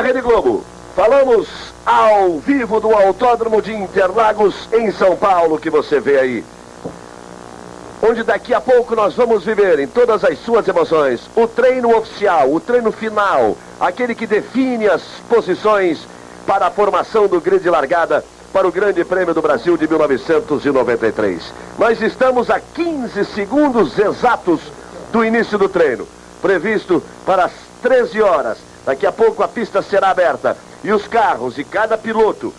Rede Globo. Falamos ao vivo do Autódromo de Interlagos, em São Paulo, que você vê aí. Onde daqui a pouco nós vamos viver, em todas as suas emoções, o treino oficial, o treino final, aquele que define as posições para a formação do grid de largada para o Grande Prêmio do Brasil de 1993. Nós estamos a 15 segundos exatos do início do treino, previsto para as 13 horas. Daqui a pouco a pista será aberta e os carros e cada piloto,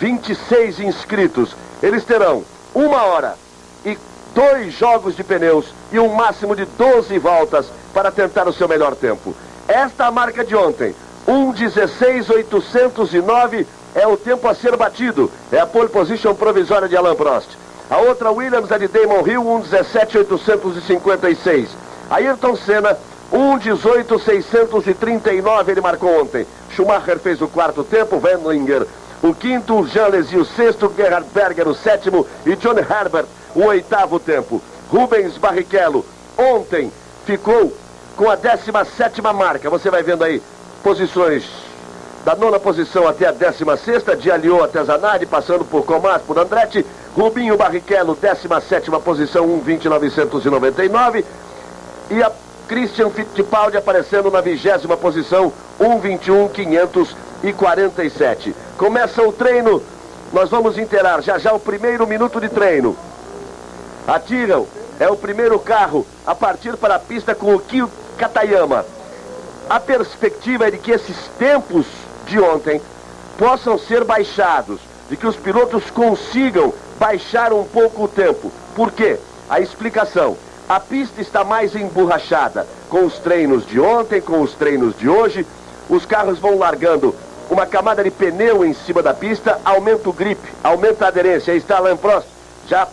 26 inscritos, eles terão 1 hora e 2 jogos de pneus e um máximo de 12 voltas para tentar o seu melhor tempo. Esta a marca de ontem, 1:16.809 é o tempo a ser batido, é a pole position provisória de Alain Prost. A outra Williams é de Damon Hill, 1:17.856. Ayrton Senna, 1:18.639 ele marcou ontem. Schumacher fez o 4º tempo, Wendlinger o 5º, Jean Alesi o 6º, Gerhard Berger o 7º e John Herbert o 8º tempo. Rubens Barrichello ontem ficou com a 17ª marca. Você vai vendo aí posições da 9ª posição até a 16ª, de Aliot até Zanardi, passando por Comas, por Andretti. Rubinho Barrichello, 17ª posição, 1:20.999. E a Christian Fittipaldi aparecendo na 20ª posição, 1:21.547. Começa o treino, nós vamos inteirar já o primeiro minuto de treino. A Tyrrell é o primeiro carro a partir para a pista com o Kyo Katayama. A perspectiva é de que esses tempos de ontem possam ser baixados, de que os pilotos consigam baixar um pouco o tempo. Por quê? A explicação: a pista está mais emborrachada com os treinos de ontem, com os treinos de hoje. Os carros vão largando uma camada de pneu em cima da pista, aumenta o grip, aumenta a aderência. Aí está Alain Prost já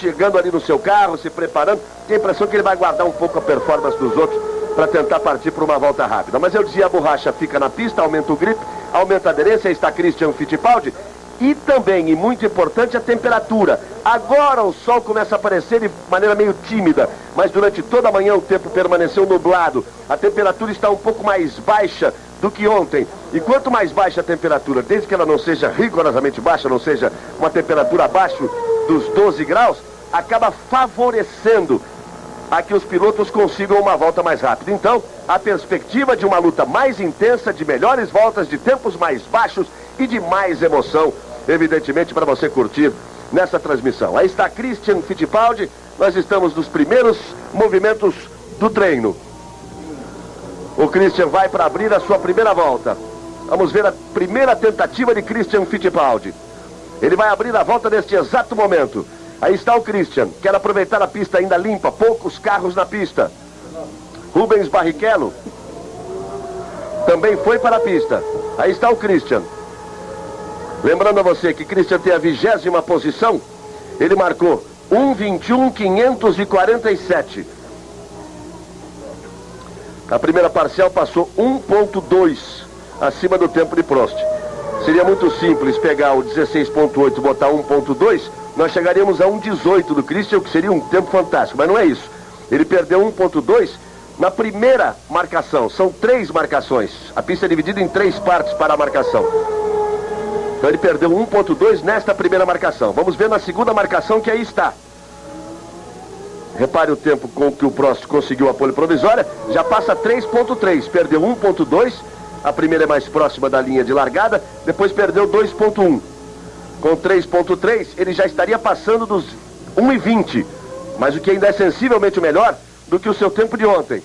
chegando ali no seu carro, se preparando. Tem a impressão que ele vai guardar um pouco a performance dos outros para tentar partir para uma volta rápida. Mas eu dizia, a borracha fica na pista, aumenta o grip, aumenta a aderência. Aí está Christian Fittipaldi. E também, e muito importante, a temperatura. Agora o sol começa a aparecer de maneira meio tímida, mas durante toda a manhã o tempo permaneceu nublado. A temperatura está um pouco mais baixa do que ontem. E quanto mais baixa a temperatura, desde que ela não seja rigorosamente baixa, não seja uma temperatura abaixo dos 12 graus, acaba favorecendo a que os pilotos consigam uma volta mais rápida. Então, a perspectiva de uma luta mais intensa, de melhores voltas, de tempos mais baixos e de mais emoção, evidentemente, para você curtir nessa transmissão. Aí está Christian Fittipaldi. Nós estamos nos primeiros movimentos do treino. O Christian vai para abrir a sua primeira volta. Vamos ver a primeira tentativa de Christian Fittipaldi. Ele vai abrir a volta neste exato momento. Aí está o Christian, quer aproveitar a pista ainda limpa, poucos carros na pista. Rubens Barrichello também foi para a pista. Aí está o Christian. Lembrando a você que Christian tem a 20ª posição, ele marcou 1:21.547. A primeira parcial passou 1:2 acima do tempo de Prost. Seria muito simples pegar o 16.8 e botar 1:2, nós chegaríamos a 1:18 do Christian, o que seria um tempo fantástico, mas não é isso. Ele perdeu 1:2 na primeira marcação. São 3 marcações. A pista é dividida em 3 partes para a marcação. Então ele perdeu 1:2 nesta primeira marcação. Vamos ver na segunda marcação, que aí está. Repare o tempo com que o Prost conseguiu a pole provisória. Já passa 3.3. Perdeu 1.2. A primeira é mais próxima da linha de largada. Depois perdeu 2.1. Com 3.3 ele já estaria passando dos 1:20. Mas o que ainda é sensivelmente melhor do que o seu tempo de ontem.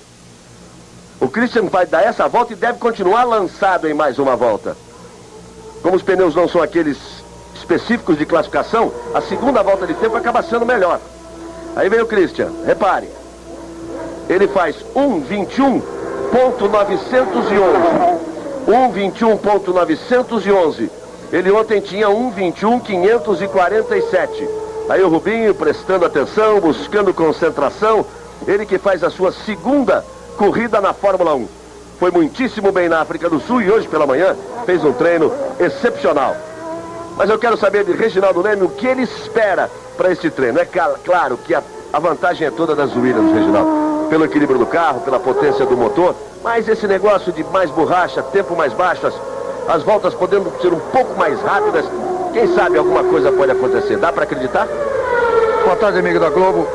O Christian vai dar essa volta e deve continuar lançado em mais uma volta. Como os pneus não são aqueles específicos de classificação, a segunda volta de tempo acaba sendo melhor. Aí vem o Christian, repare. Ele faz 1:21.911. 1:21.911. Ele ontem tinha 1:21.547. Aí o Rubinho prestando atenção, buscando concentração. Ele que faz a sua segunda corrida na Fórmula 1. Foi muitíssimo bem na África do Sul e hoje pela manhã fez um treino excepcional. Mas eu quero saber de Reginaldo Leme o que ele espera para este treino. É claro que a vantagem é toda das Williams, Reginaldo, pelo equilíbrio do carro, pela potência do motor, mas esse negócio de mais borracha, tempo mais baixo, as voltas podendo ser um pouco mais rápidas. Quem sabe alguma coisa pode acontecer. Dá para acreditar? Boa tarde, amigo da Globo.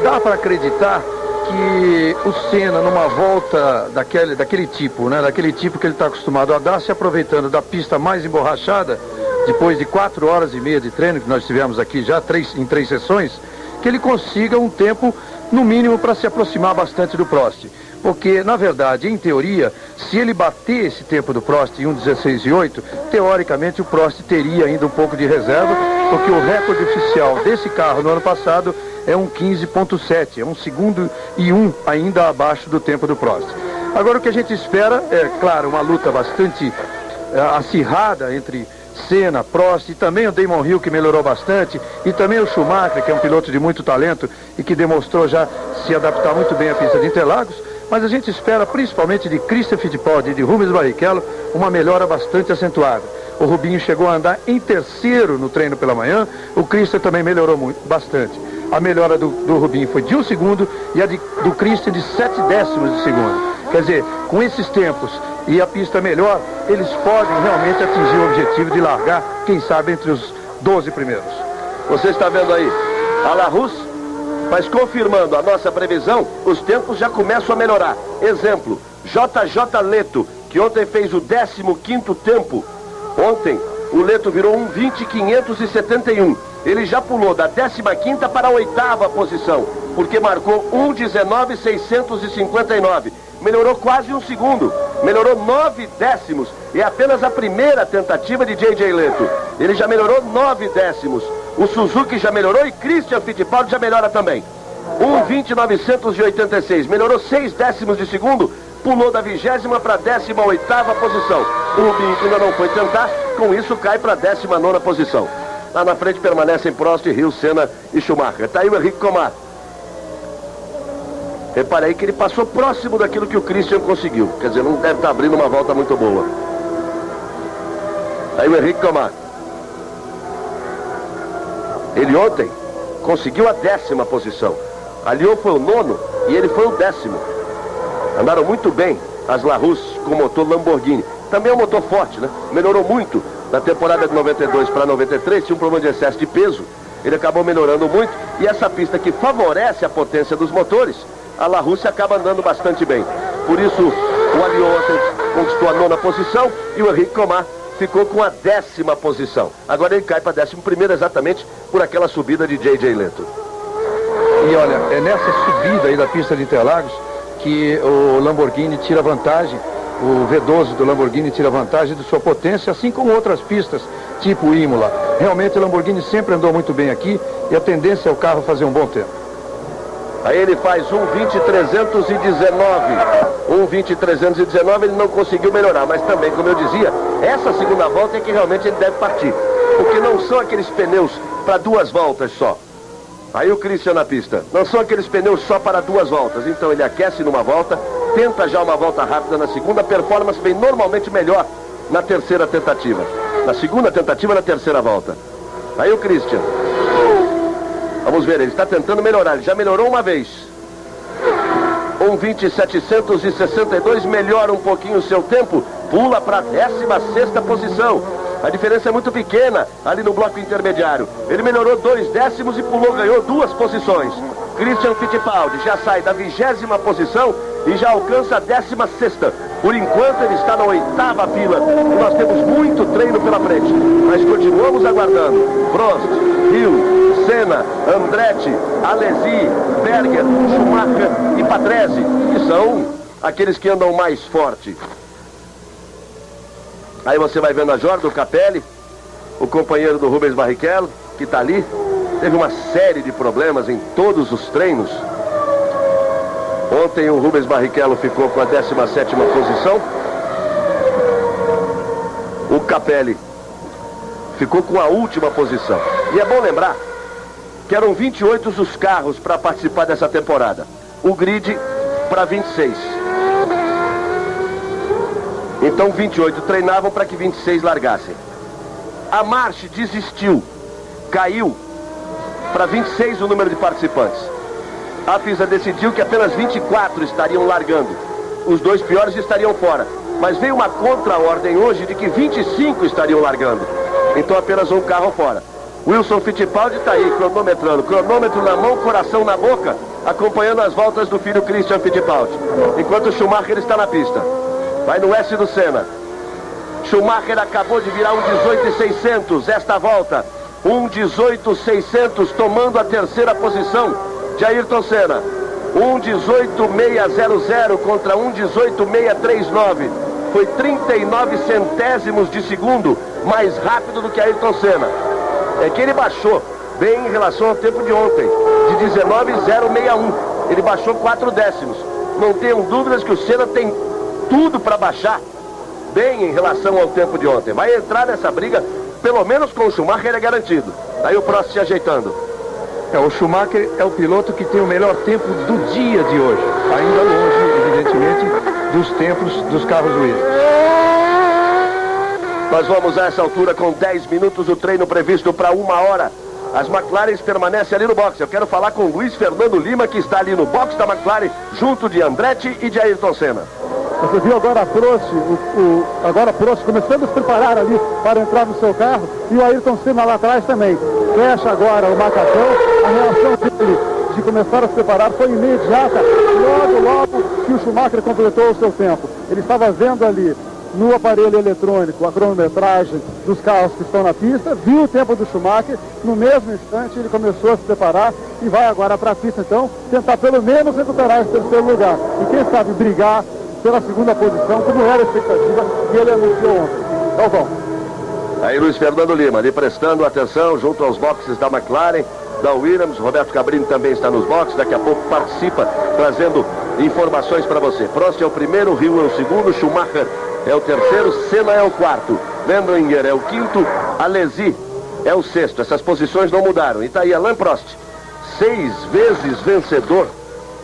Dá para acreditar que o Senna, numa volta daquele tipo, né? Daquele tipo que ele está acostumado a dar, se aproveitando da pista mais emborrachada, depois de 4 horas e meia de treino que nós tivemos aqui já em 3 sessões, que ele consiga um tempo, no mínimo, para se aproximar bastante do Prost. Porque, na verdade, em teoria, se ele bater esse tempo do Prost em 1:16:8, teoricamente o Prost teria ainda um pouco de reserva, porque o recorde oficial desse carro no ano passado é 1:15.7, é 1 segundo e 1 ainda abaixo do tempo do Prost. Agora o que a gente espera é, claro, uma luta bastante acirrada entre Senna, Prost e também o Damon Hill, que melhorou bastante, e também o Schumacher, que é um piloto de muito talento e que demonstrou já se adaptar muito bem à pista de Interlagos. Mas a gente espera, principalmente de Christian Fittipaldi e de Rubens Barrichello, uma melhora bastante acentuada. O Rubinho chegou a andar em terceiro no treino pela manhã, o Christian também melhorou bastante. A melhora do Rubinho foi de 1 segundo e a do Christian de 7 décimos de segundo. Quer dizer, com esses tempos e a pista melhor, eles podem realmente atingir o objetivo de largar, quem sabe, entre os 12 primeiros. Você está vendo aí a La Russe, mas confirmando a nossa previsão, os tempos já começam a melhorar. Exemplo, JJ Leto, que ontem fez o 15º tempo. Ontem o Leto virou 1:20.571. Ele já pulou da 15ª para a 8ª posição, porque marcou 1:19.659. Melhorou quase 1 segundo, melhorou 9 décimos. E apenas a primeira tentativa de JJ Leto. Ele já melhorou 9 décimos. O Suzuki já melhorou e Christian Fittipaldi já melhora também. 1:20.986, melhorou 6 décimos de segundo, pulou da 20ª para a 18ª posição. O Rubinho ainda não foi tentar, com isso cai para a 19ª posição. Lá na frente permanecem Prost, Hill, Senna e Schumacher. Está aí o Henrique Comar. Repare aí que ele passou próximo daquilo que o Christian conseguiu. Quer dizer, não deve estar abrindo uma volta muito boa. Aí o Henrique Comar. Ele ontem conseguiu a 10ª posição. A Lyon foi o 9º e ele foi o 10º. Andaram muito bem as La Russe com motor Lamborghini. Também é um motor forte, né? Melhorou muito da temporada de 92 para 93, tinha um problema de excesso de peso. Ele acabou melhorando muito. E essa pista que favorece a potência dos motores, a La Russe acaba andando bastante bem. Por isso, o Lyon ontem conquistou a 9ª posição e o Henrique Comar ficou com a 10ª posição. Agora ele cai para 11º exatamente por aquela subida de JJ Leto. E olha, é nessa subida aí da pista de Interlagos que o Lamborghini tira vantagem, o V12 do Lamborghini tira vantagem de sua potência, assim como outras pistas, tipo Imola. Realmente o Lamborghini sempre andou muito bem aqui e a tendência é o carro fazer um bom tempo. Aí ele faz 1:20.319. 1:20.319 ele não conseguiu melhorar, mas também, como eu dizia, essa segunda volta é que realmente ele deve partir. Porque não são aqueles pneus para 2 voltas só. Aí o Christian na pista. Não são aqueles pneus só para 2 voltas. Então ele aquece numa volta, tenta já uma volta rápida na segunda, a performance vem normalmente melhor na terceira tentativa. Na segunda tentativa, na terceira volta. Aí o Christian. Vamos ver, ele está tentando melhorar, ele já melhorou uma vez. 1:20.762, melhora um pouquinho o seu tempo, pula para a 16ª posição. A diferença é muito pequena ali no bloco intermediário. Ele melhorou 2 décimos e pulou, ganhou 2 posições. Christian Fittipaldi já sai da 20ª posição e já alcança a 16ª. Por enquanto ele está na 8ª fila e nós temos muito treino pela frente. Mas continuamos aguardando. Prost, Hill, Senna, Andretti, Alesi, Berger, Schumacher e Patrese, que são aqueles que andam mais forte. Aí você vai vendo a Jordan, o Capelli, o companheiro do Rubens Barrichello, que está ali. Teve uma série de problemas em todos os treinos. Ontem o Rubens Barrichello ficou com a 17ª posição. O Capelli ficou com a última posição. E é bom lembrar que eram 28 os carros para participar dessa temporada. O grid para 26. Então 28 treinavam para que 26 largassem. A March desistiu, caiu para 26 o número de participantes. A FISA decidiu que apenas 24 estariam largando. Os 2 piores estariam fora. Mas veio uma contra-ordem hoje de que 25 estariam largando. Então apenas um carro fora. Wilson Fittipaldi está aí, cronometrando. Cronômetro na mão, coração na boca, acompanhando as voltas do filho Christian Fittipaldi. Enquanto o Schumacher está na pista. Vai no S do Senna. Schumacher acabou de virar um 18.600 esta volta. Um 18.600 tomando a terceira posição de Ayrton Senna. Um 18.600 contra um 18.639. Foi 39 centésimos de segundo mais rápido do que Ayrton Senna. É que ele baixou bem em relação ao tempo de ontem, de 19.061. Ele baixou 4 décimos. Não tenham dúvidas que o Senna tem tudo para baixar bem em relação ao tempo de ontem. Vai entrar nessa briga, pelo menos com o Schumacher é garantido. Aí o Prost se ajeitando. O Schumacher é o piloto que tem o melhor tempo do dia de hoje. Ainda longe, evidentemente, dos tempos dos carros Williams. Nós vamos a essa altura com 10 minutos, o treino previsto para 1 hora. As McLarens permanecem ali no box. Eu quero falar com o Luiz Fernando Lima, que está ali no box da McLaren, junto de Andretti e de Ayrton Senna. Você viu agora a Prost começando a se preparar ali para entrar no seu carro, e o Ayrton Senna lá atrás também. Fecha agora o macacão. A reação dele de começar a se preparar foi imediata, logo que o Schumacher completou o seu tempo. Ele estava vendo ali no aparelho eletrônico a cronometragem dos carros que estão na pista, viu o tempo do Schumacher, no mesmo instante ele começou a se preparar e vai agora para a pista, então, tentar pelo menos recuperar esse terceiro lugar. E quem sabe brigar pela segunda posição, como era a expectativa que ele anunciou ontem. Então vamos. Aí Luiz Fernando Lima, ali prestando atenção junto aos boxes da McLaren, da Williams. Roberto Cabrini também está nos boxes, daqui a pouco participa, trazendo informações para você. Prost é o primeiro, Hill é o segundo, Schumacher é o terceiro, Senna é o quarto, Wendlinger é o quinto, Alesi é o sexto. Essas posições não mudaram. E está aí Alain Prost, 6 vezes vencedor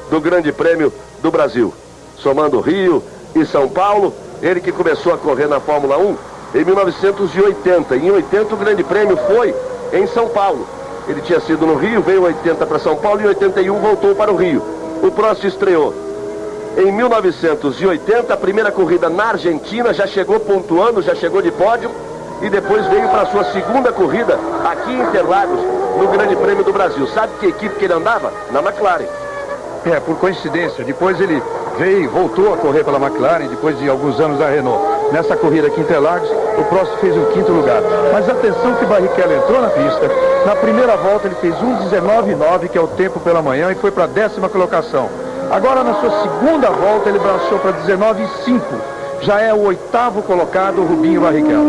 do Grande Prêmio do Brasil, somando Rio e São Paulo. Ele que começou a correr na Fórmula 1 em 1980. Em 80 o Grande Prêmio foi em São Paulo. Ele tinha sido no Rio, veio em 80 para São Paulo e em 81 voltou para o Rio. O Prost estreou em 1980, a primeira corrida na Argentina, já chegou pontuando, já chegou de pódio, e depois veio para a sua segunda corrida aqui em Interlagos, no Grande Prêmio do Brasil. Sabe que equipe que ele andava? Na McLaren. Por coincidência, depois ele veio, voltou a correr pela McLaren, depois de alguns anos da Renault. Nessa corrida aqui em Interlagos, o Prost fez o 5º lugar. Mas atenção que Barrichello entrou na pista, na primeira volta ele fez 1:19,9, que é o tempo pela manhã, e foi para a 10ª colocação. Agora, na sua segunda volta, ele baixou para 19,5. Já é o 8º colocado, Rubinho Barrichello.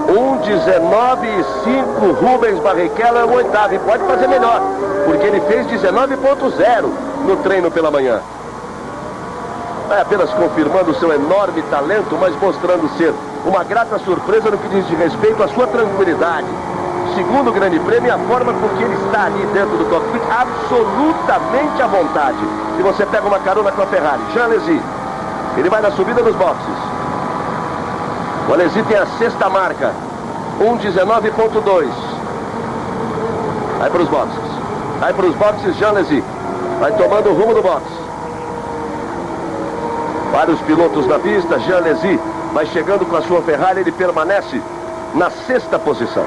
1:19,5, Rubens Barrichello é o 8º. E pode fazer melhor, porque ele fez 19,0 no treino pela manhã. É apenas confirmando o seu enorme talento, mas mostrando ser uma grata surpresa no que diz de respeito à sua tranquilidade. Segundo Grande Prêmio, a forma com que ele está ali dentro do cockpit, absolutamente à vontade. E você pega uma carona com a Ferrari. Jean Alesi, ele vai na subida dos boxes. O Alesi tem a 6ª marca, 1:19,2. Vai para os boxes. Vai para os boxes, Jean Alesi. Vai tomando o rumo do box. Vários pilotos na pista, Jean Alesi vai chegando com a sua Ferrari, ele permanece na 6ª posição.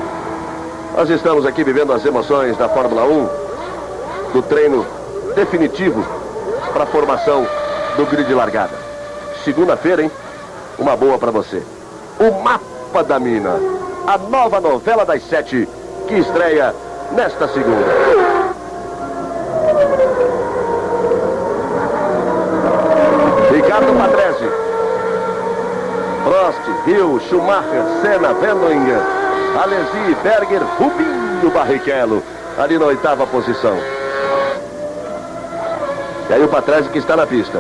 Nós estamos aqui vivendo as emoções da Fórmula 1, do treino definitivo para a formação do grid de largada. Segunda-feira, hein? Uma boa para você. O Mapa da Mina, a nova novela das 7, que estreia nesta segunda. Ricardo Patrese, Prost, Hill, Schumacher, Senna, Wendlinger, Alesi, Berger, Rubinho Barrichello, ali na 8ª posição. E aí o Patrese que está na pista.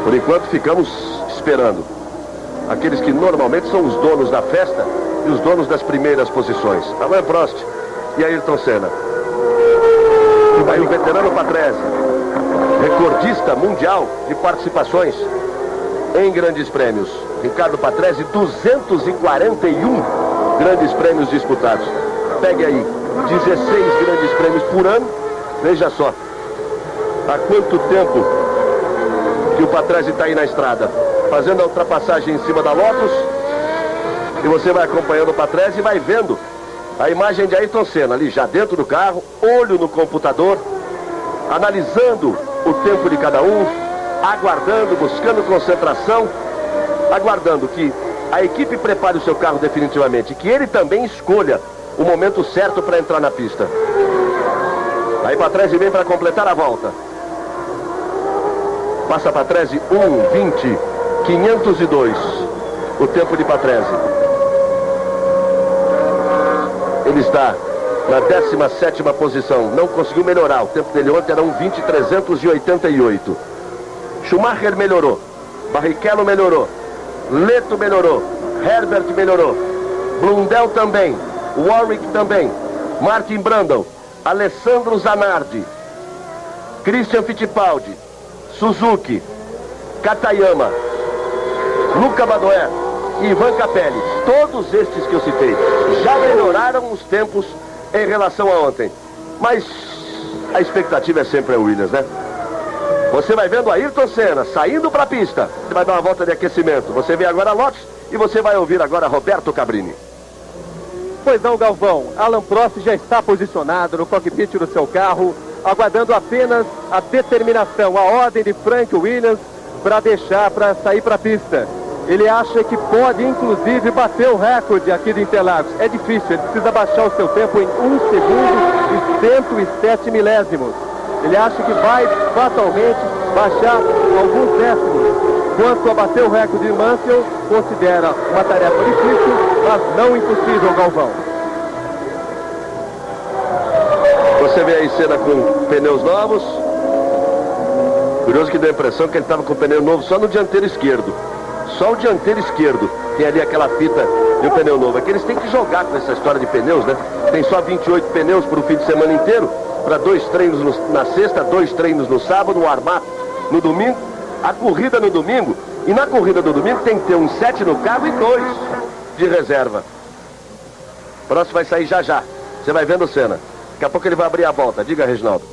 Por enquanto ficamos esperando. Aqueles que normalmente são os donos da festa e os donos das primeiras posições. Alain Prost e Ayrton Senna. Aí o veterano Patrese, recordista mundial de participações em grandes prêmios. Ricardo Patrese, 241 grandes prêmios disputados. Pegue aí, 16 grandes prêmios por ano. Veja só, há quanto tempo que que o Patrese está aí na estrada, fazendo a ultrapassagem em cima da Lotus. E você vai acompanhando o Patrese e vai vendo a imagem de Ayrton Senna ali já dentro do carro, olho no computador, analisando o tempo de cada um, aguardando, buscando concentração, aguardando que a equipe prepare o seu carro definitivamente, que ele também escolha o momento certo para entrar na pista. Aí Patrese vem para completar a volta. Passa Patrese 1:20.502. O tempo de Patrese. Ele está na 17ª posição. Não conseguiu melhorar. O tempo dele ontem era 1:20.388. Schumacher melhorou. Barrichello melhorou. Leto melhorou. Herbert melhorou. Blundell também. Warwick também. Martin Brundle. Alessandro Zanardi. Christian Fittipaldi. Suzuki. Katayama. Luca Badoer. Ivan Capelli. Todos estes que eu citei já melhoraram os tempos em relação a ontem. Mas a expectativa é sempre a Williams, né? Você vai vendo Ayrton Senna saindo para a pista. Você vai dar uma volta de aquecimento. Você vê agora a Lotus e você vai ouvir agora Roberto Cabrini. Pois não, Galvão. Alan Prost já está posicionado no cockpit do seu carro, aguardando apenas a determinação, a ordem de Frank Williams para sair para a pista. Ele acha que pode, inclusive, bater o recorde aqui de Interlagos. É difícil, ele precisa baixar o seu tempo em 1 segundo e 107 milésimos. Ele acha que vai fatalmente baixar alguns décimos. Quanto a bater o recorde de Mansell, considera uma tarefa difícil, mas não impossível, Galvão. Você vê aí Senna com pneus novos. Curioso que deu a impressão que ele estava com o pneu novo só no dianteiro esquerdo. Só o dianteiro esquerdo tem ali aquela fita de um pneu novo. É que eles têm que jogar com essa história de pneus, né? Tem só 28 pneus para o fim de semana inteiro, para 2 treinos na sexta, 2 treinos no sábado, um warm-up no domingo, a corrida no domingo. E na corrida do domingo tem que ter 7 no carro e 2 de reserva. O próximo vai sair já já. Você vai vendo o Senna. Daqui a pouco ele vai abrir a volta. Diga, Reginaldo.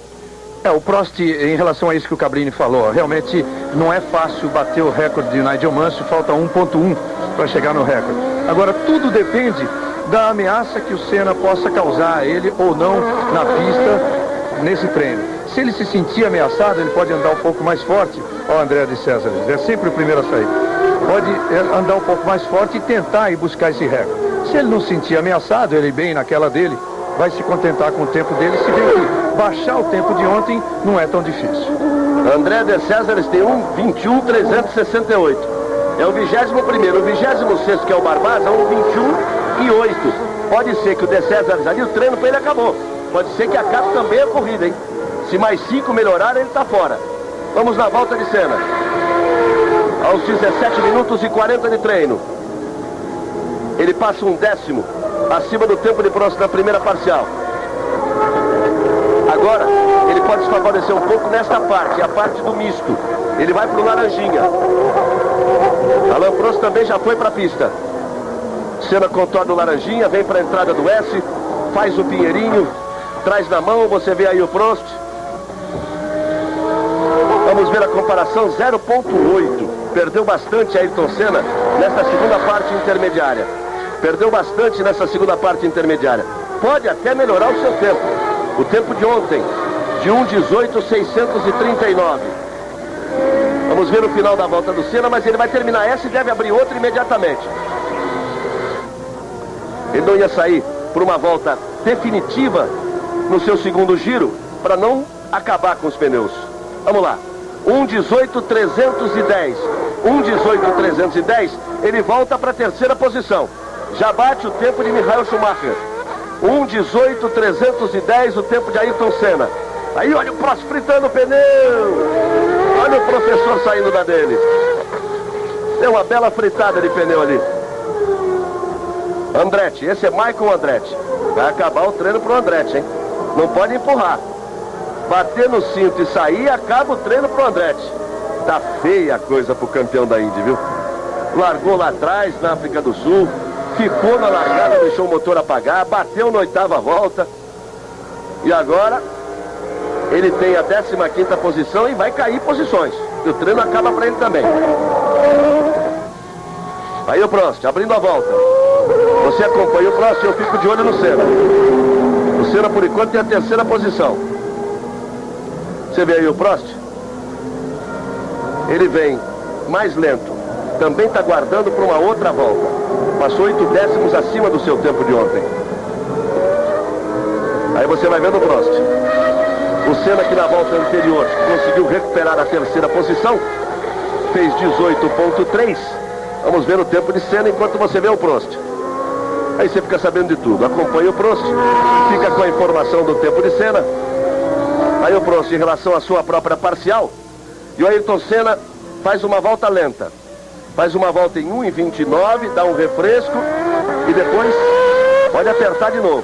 O Prost, em relação a isso que o Cabrini falou, realmente não é fácil bater o recorde de Nigel Mansell, falta 1.1 para chegar no recorde. Agora, tudo depende da ameaça que o Senna possa causar a ele ou não na pista nesse treino. Se ele se sentir ameaçado, ele pode andar um pouco mais forte. Ó, André de César, é sempre o primeiro a sair. Pode andar um pouco mais forte e tentar ir buscar esse recorde. Se ele não se sentir ameaçado, ele bem naquela dele, vai se contentar com o tempo dele, se bem que baixar o tempo de ontem não é tão difícil. André de César tem 1:21.368. É o 21º. O 26º, que é o Barbaza, 1:21.8. Pode ser que o de César ali, o treino para ele acabou. Pode ser que acabe também a corrida, hein? Se mais 5 melhorarem, ele está fora. Vamos na volta de Senna. Aos 17 minutos e 40 de treino. Ele passa 1 décimo acima do tempo de Prost na primeira parcial. Agora, ele pode se favorecer um pouco nesta parte, a parte do misto. Ele vai para o laranjinha. Alain Prost também já foi para a pista. Senna contorna o laranjinha, vem para a entrada do S, faz o pinheirinho, traz na mão, você vê aí o Prost. Vamos ver a comparação, 0.8. Perdeu bastante Ayrton Senna nessa segunda parte intermediária. Perdeu bastante nessa segunda parte intermediária. Pode até melhorar o seu tempo. O tempo de ontem, de 1:18.639. Vamos ver o final da volta do Senna, mas ele vai terminar essa e deve abrir outra imediatamente. Ele não ia sair por uma volta definitiva no seu segundo giro, para não acabar com os pneus. Vamos lá. 1:18.310. 1:18.310, ele volta para a terceira posição. Já bate o tempo de Michael Schumacher. 1:18.310, o tempo de Ayrton Senna. Aí olha o Prost fritando o pneu. Olha o professor saindo da dele. Deu uma bela fritada de pneu ali. Andretti, esse é Michael Andretti. Vai acabar o treino pro Andretti, hein? Não pode empurrar. Bater no cinto e sair, acaba o treino pro Andretti. Tá feia a coisa pro campeão da Indy, viu? Largou lá atrás, na África do Sul. Ficou na largada, deixou o motor apagar, bateu na 8ª volta. E agora, ele tem a 15ª posição e vai cair posições. E o treino acaba para ele também. Aí o Prost, abrindo a volta. Você acompanha o Prost, eu fico de olho no Senna. O Senna, por enquanto, tem a terceira posição. Você vê aí o Prost? Ele vem mais lento. Também está guardando para uma outra volta. Passou 8 décimos acima do seu tempo de ontem. Aí você vai vendo o Prost. O Senna, que na volta anterior conseguiu recuperar a terceira posição, fez 18,3. Vamos ver o tempo de Senna enquanto você vê o Prost. Aí você fica sabendo de tudo. Acompanha o Prost, fica com a informação do tempo de Senna. Aí o Prost, em relação à sua própria parcial, e o Ayrton Senna faz uma volta lenta. Faz uma volta em 1,29, dá um refresco e depois pode apertar de novo.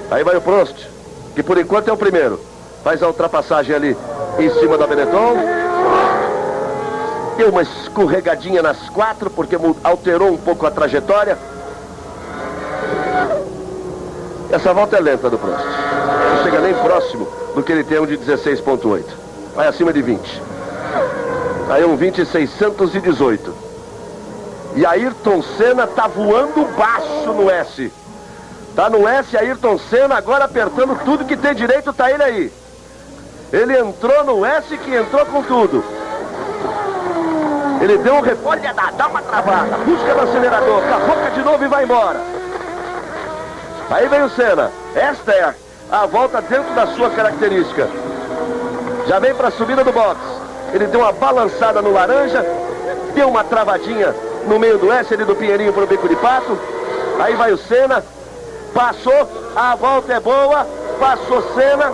Aí vai o Prost, que por enquanto é o primeiro. Faz a ultrapassagem ali em cima da Benetton. Deu uma escorregadinha nas 4, porque alterou um pouco a trajetória. Essa volta é lenta do Prost. Não chega nem próximo do que ele tem, um de 16,8. Vai acima de 20. Aí um 20,618. E Ayrton Senna tá voando baixo no S. Tá no S, Ayrton Senna agora apertando tudo que tem direito, tá ele aí. Ele entrou no S, que entrou com tudo. Ele deu um olha, dá uma travada, busca no acelerador, cavoca de novo e vai embora. Aí vem o Senna. Esta é a volta dentro da sua característica. Já vem para a subida do box. Ele deu uma balançada no laranja, deu uma travadinha no meio do S, ali do Pinheirinho para o Bico de Pato. Aí vai o Senna, passou, a volta é boa, passou Senna,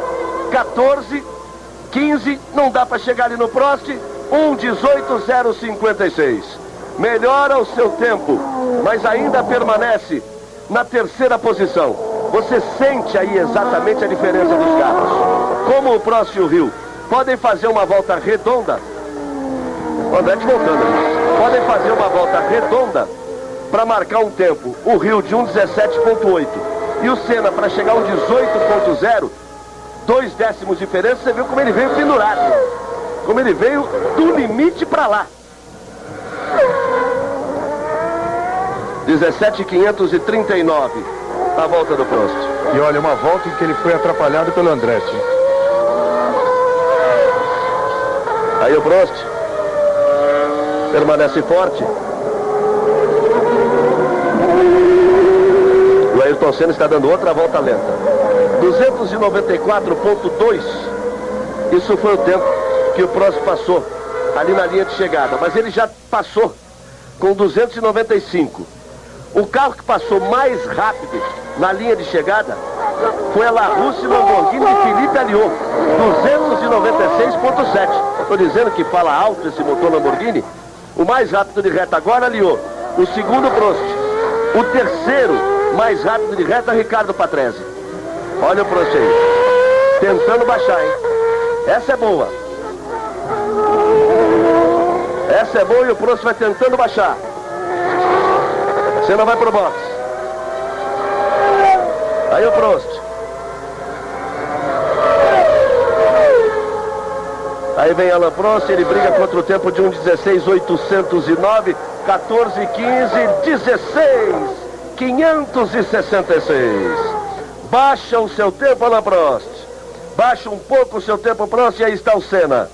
14, 15, não dá para chegar ali no Prost, 1,18,056. Melhora o seu tempo, mas ainda permanece na terceira posição. Você sente aí exatamente a diferença dos carros. Como o Prost e o Hill podem fazer uma volta redonda, o Andretti voltando, podem fazer uma volta redonda para marcar um tempo. O Hill de 1,17,8 e o Senna para chegar a 1,18,0, 2 décimos de diferença. Você viu como ele veio pendurado, como ele veio do limite para lá. 17,539 a volta do Prost. E olha, uma volta em que ele foi atrapalhado pelo Andretti. Aí o Prost permanece forte. O Ayrton Senna está dando outra volta lenta. 294,2. Isso foi o tempo que o Prost passou ali na linha de chegada. Mas ele já passou com 295. O carro que passou mais rápido na linha de chegada foi a La Russe Lamborghini de Felipe Alliot, 296,7. Estou dizendo que fala alto esse motor Lamborghini. O mais rápido de reta agora, Alliot. O segundo, Prost. O terceiro mais rápido de reta, Ricardo Patrese. Olha o Prost aí, tentando baixar, hein? Essa é boa. Essa é boa e o Prost vai tentando baixar. Senna vai pro box. Aí o Prost. Aí vem Alain Prost, ele briga contra o tempo de 1,16,809, 14,15, 16,566. Baixa o seu tempo, Alain Prost. Baixa um pouco o seu tempo, Prost, e aí está o Senna.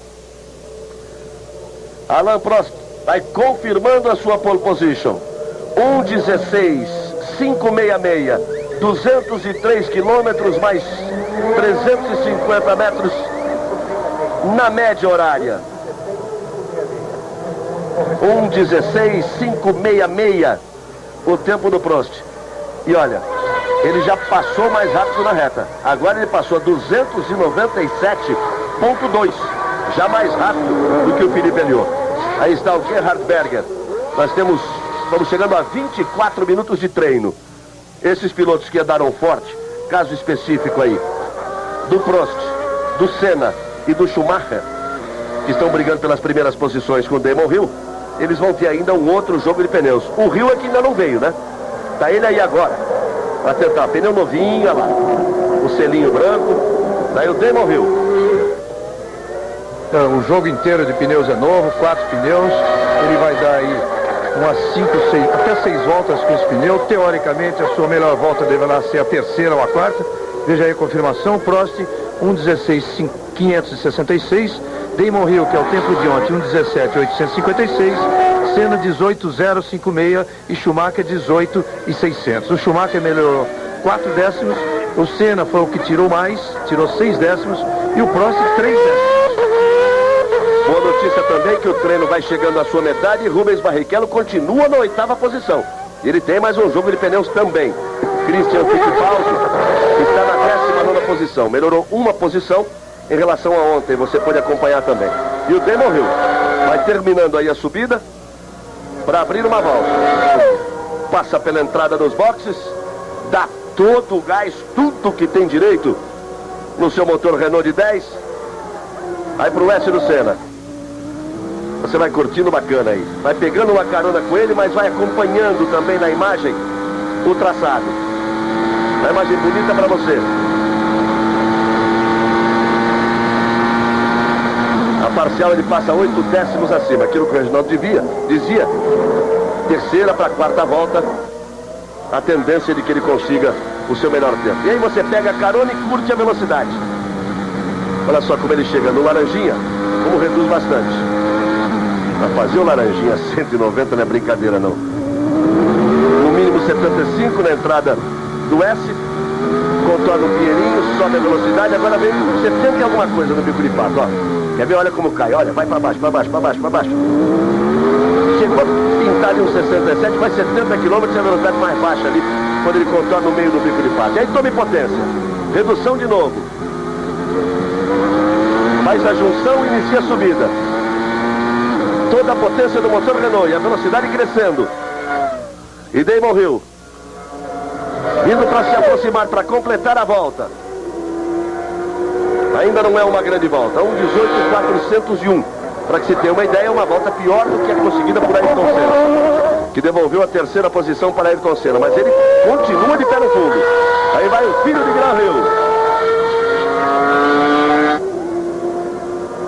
Alain Prost vai confirmando a sua pole position. 1,16,566. 203 quilômetros mais 350 metros na média horária. 1,16,566 o tempo do Prost. E olha, ele já passou mais rápido na reta. Agora ele passou a 297,2, já mais rápido do que o Felipe Alliot. Aí está o Gerhard Berger. Estamos chegando a 24 minutos de treino. Esses pilotos que andaram forte, caso específico aí do Prost, do Senna e do Schumacher, que estão brigando pelas primeiras posições com o Damon Hill, eles vão ter ainda um outro jogo de pneus. O Hill é que ainda não veio, né? Tá ele aí agora para tentar, pneu novinho, olha lá, o selinho branco. Daí o Damon Hill. O jogo inteiro de pneus é novo, 4 pneus. Ele vai dar aí umas 5, 6, até 6 voltas com esse pneu. Teoricamente, a sua melhor volta deverá ser a terceira ou a quarta. Veja aí a confirmação. Prost, 1:16.566. Damon Hill, que é o tempo de ontem, 1:17.856. Senna, 18.056. E Schumacher, 18.600. O Schumacher melhorou 4 décimos. O Senna foi o que tirou mais, tirou 6 décimos. E o Prost, 3 décimos. Boa notícia também que o treino vai chegando à sua metade e Rubens Barrichello continua na 8ª posição. Ele tem mais um jogo de pneus também. Christian Fittipaldi está na 19ª posição. Melhorou uma posição em relação a ontem. Você pode acompanhar também. E o Damon Hill vai terminando aí a subida para abrir uma volta. Passa pela entrada dos boxes, dá todo o gás, tudo que tem direito no seu motor Renault de 10. Aí pro S do Senna. Você vai curtindo bacana aí. Vai pegando uma carona com ele, mas vai acompanhando também na imagem o traçado. Uma imagem bonita para você. A parcial ele passa 8 décimos acima. Aquilo que o Reginaldo dizia. Terceira para a quarta volta. A tendência de que ele consiga o seu melhor tempo. E aí você pega a carona e curte a velocidade. Olha só como ele chega no Laranjinha. Como reduz bastante. Para fazer o Laranjinha 190 não é brincadeira não. No mínimo 75 na entrada do S. Contorna o Pinheirinho, sobe a velocidade. Agora vem 70 e alguma coisa no bico de pato, ó. Quer ver? Olha como cai. Olha, vai para baixo, para baixo, para baixo, para baixo. Chegou a pintar ali um 67, vai 70 km, a velocidade mais baixa ali, quando ele contorna no meio do bico de pato. E aí tome potência. Redução de novo. Faz a junção e inicia a subida. Toda a potência do motor Renault e a velocidade crescendo. E Damon Hill indo para se aproximar, para completar a volta. Ainda não é uma grande volta. 1:18.401. Para que se tenha uma ideia, é uma volta pior do que a conseguida por Ayrton Senna, que devolveu a terceira posição para Ayrton Senna. Mas ele continua de pé no fundo. Aí vai o filho de Graham Hill.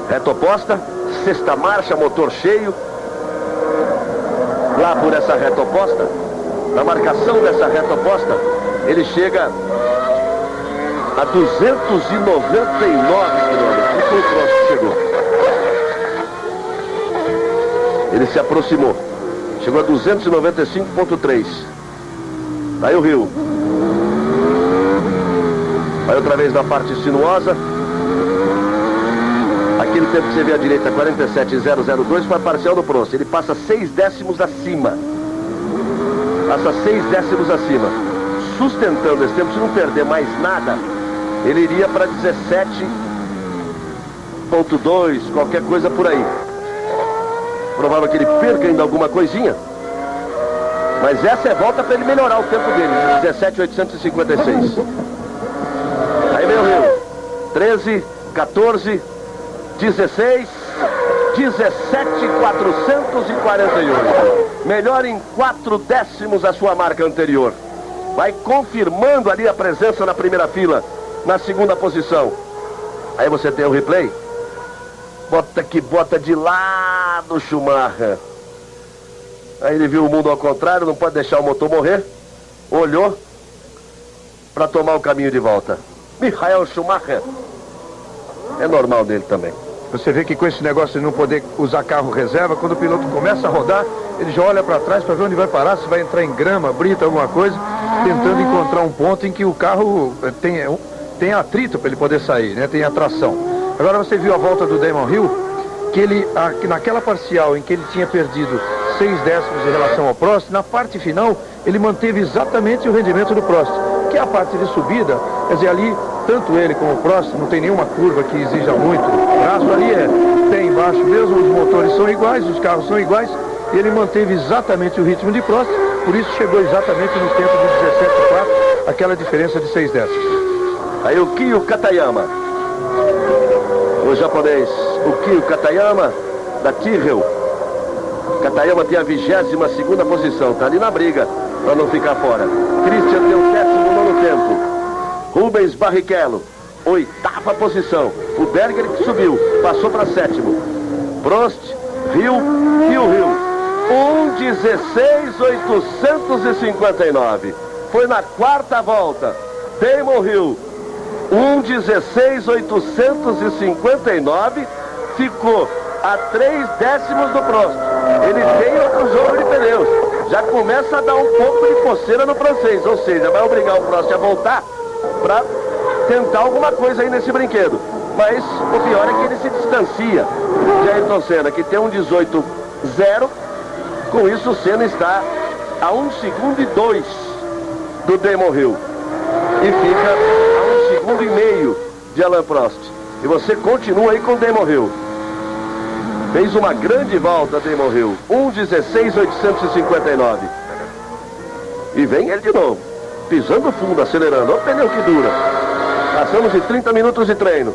Reta oposta, sexta marcha, motor cheio. Lá por essa reta oposta, na marcação dessa reta oposta, ele chega a 299 quilômetros. E foi o Prost que chegou. Ele se aproximou. Chegou a 295,3. Aí o Rio. Vai outra vez na parte sinuosa. Aquele tempo que você vê à direita, 47,002, foi a parcial do Prost. Ele passa 6 décimos acima. Passa 6 décimos acima. Sustentando esse tempo, se não perder mais nada, ele iria para 17,2, qualquer coisa por aí. Provável que ele perca ainda alguma coisinha. Mas essa é volta para ele melhorar o tempo dele, 17,856. Aí vem o Rio. 13, 14, 16, 17,448. Melhor em 4 décimos a sua marca anterior. Vai confirmando ali a presença na primeira fila, na segunda posição. Aí você tem o replay. Bota que bota de lado, Schumacher. Aí ele viu o mundo ao contrário, não pode deixar o motor morrer. Olhou para tomar o caminho de volta. Michael Schumacher. É normal dele também. Você vê que com esse negócio de não poder usar carro reserva, quando o piloto começa a rodar, ele já olha para trás para ver onde vai parar, se vai entrar em grama, brita, alguma coisa, tentando encontrar um ponto em que o carro tem atrito para ele poder sair, né? Tem atração. Agora você viu a volta do Damon Hill, que ele, naquela parcial em que ele tinha perdido 6 décimos em relação ao Prost, na parte final ele manteve exatamente o rendimento do Prost, que é a parte de subida. Quer dizer, ali tanto ele como o Prost não tem nenhuma curva que exija muito. O traço ali tem embaixo mesmo, os motores são iguais, os carros são iguais, e ele manteve exatamente o ritmo de Prost, por isso chegou exatamente no tempo de 17,4, aquela diferença de 6 décimos. Aí o Kiyo Katayama, o japonês, o Kiyo Katayama da Tyrrell. Katayama tem a 22ª posição, tá ali na briga para não ficar fora. Christian tem o 19º tempo. Rubens Barrichello 8ª posição. O Berger que subiu, passou para 7º. Prost, Hill e o Hill. 1:16.859. Foi na 4ª volta. Damon Hill, 1:16.859. Ficou a 3 décimos do Prost. Ele tem outro jogo de pneus. Já começa a dar um pouco de coceira no francês. Ou seja, vai obrigar o Prost a voltar para tentar alguma coisa aí nesse brinquedo. Mas o pior é que ele se distancia de Ayrton Senna, que tem um 18.0. Com isso o Senna está a 1 segundo e 2 do Damon Hill. E fica a 1 segundo e meio de Alain Prost. E você continua aí com o Damon Hill. Fez uma grande volta, Damon Hill. 1:16.859. E vem ele de novo. Pisando fundo, acelerando. Olha o pneu que dura. Passamos de 30 minutos de treino.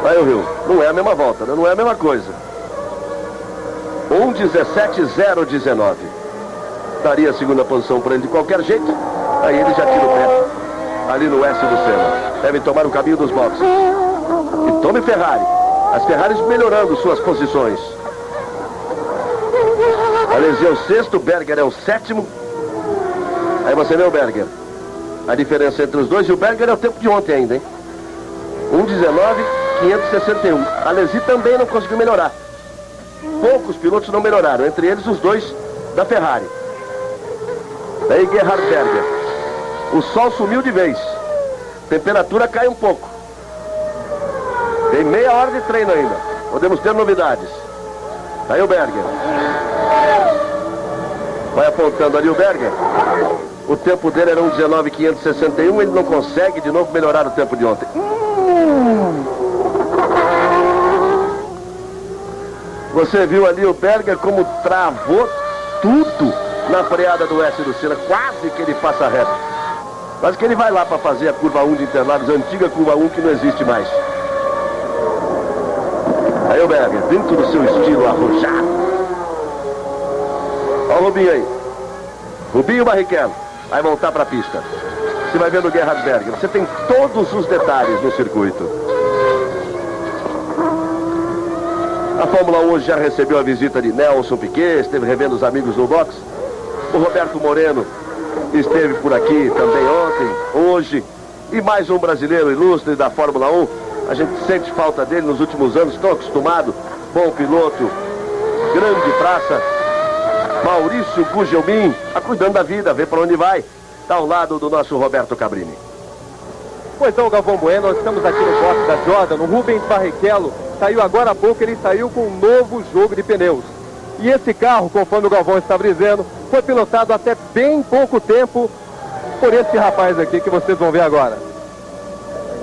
Aí o Hill. Não é a mesma volta, né? Não é a mesma coisa. 1:17.019. Daria a segunda posição para ele de qualquer jeito. Aí ele já tira o pé. Ali no S do Senna. Devem tomar o caminho dos boxes. E tome Ferrari. As Ferraris melhorando suas posições. Alesi é o 6º, Berger é o 7º. Aí você vê o Berger. A diferença entre os dois, e o Berger é o tempo de ontem ainda, hein? 1:19.561. Alesi também não conseguiu melhorar. Poucos pilotos não melhoraram, entre eles os dois da Ferrari. Daí Gerhard Berger. O sol sumiu de vez. Temperatura cai um pouco. Tem meia hora de treino ainda. Podemos ter novidades. Aí o Berger. Vai apontando ali o Berger. O tempo dele era 1:19.561. Ele não consegue de novo melhorar o tempo de ontem. Você viu ali o Berger como travou tudo na freada do S do Senna. Quase que ele passa reto. Quase que ele vai lá para fazer a curva 1 de Interlagos, a antiga curva 1 que não existe mais. Aí o Berger, dentro do seu estilo arrojado. Olha o Rubinho aí. Rubinho Barrichello. Vai voltar para a pista. Você vai vendo o Gerhard Berger. Você tem todos os detalhes no circuito. A Fórmula 1 hoje já recebeu a visita de Nelson Piquet, esteve revendo os amigos no box. O Roberto Moreno esteve por aqui também ontem, hoje. E mais um brasileiro ilustre da Fórmula 1. A gente sente falta dele nos últimos anos, tão acostumado. Bom piloto, grande praça. Maurício Gugelmin, tá cuidando da vida, vê para onde vai. Está ao lado do nosso Roberto Cabrini. Pois não, Galvão Bueno, nós estamos aqui no box da Jordan. O Rubens Barrichello saiu agora há pouco, ele saiu com um novo jogo de pneus. E esse carro, conforme o Galvão estava dizendo, foi pilotado até bem pouco tempo por esse rapaz aqui que vocês vão ver agora.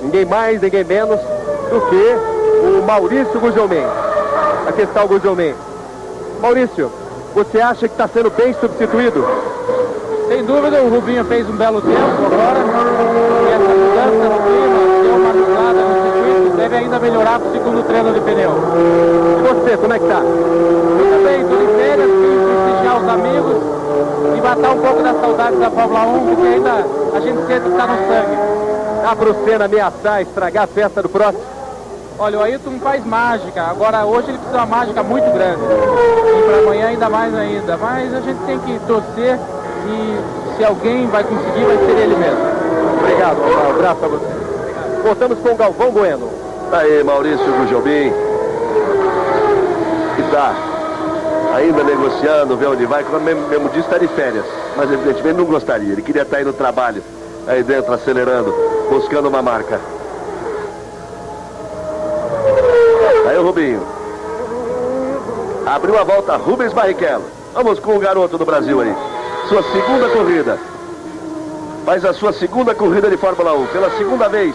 Ninguém mais, ninguém menos do que o Maurício Gugelmin. Aqui está o Gugelmin. Maurício, você acha que está sendo bem substituído? Sem dúvida, o Rubinho fez um belo tempo agora. E essa mudança no clima, deu uma ajudada no circuito, deve ainda melhorar para o segundo treino de pneu. E você, como é que tá? Eu também estou de férias, vim prestigiar os amigos e matar um pouco da saudade da Fórmula 1, porque ainda a gente sente que está no sangue. Dá para o Senna ameaçar, estragar a festa do próximo? Olha, o Ayrton faz mágica, agora hoje ele precisa de uma mágica muito grande. E para amanhã ainda mais ainda. Mas a gente tem que torcer e se alguém vai conseguir, vai ser ele mesmo. Obrigado, um abraço a você. Voltamos com o Galvão Bueno. Tá aí, Maurício Gugelmin. Que tá ainda negociando, vê onde vai. Como mesmo disse, está de férias. Mas evidentemente não gostaria. Ele queria estar aí no trabalho, aí dentro, acelerando, buscando uma marca. Aí o Rubinho. Abriu a volta Rubens Barrichello. Vamos com o garoto do Brasil aí. Sua segunda corrida. Faz a sua segunda corrida de Fórmula 1. Pela segunda vez,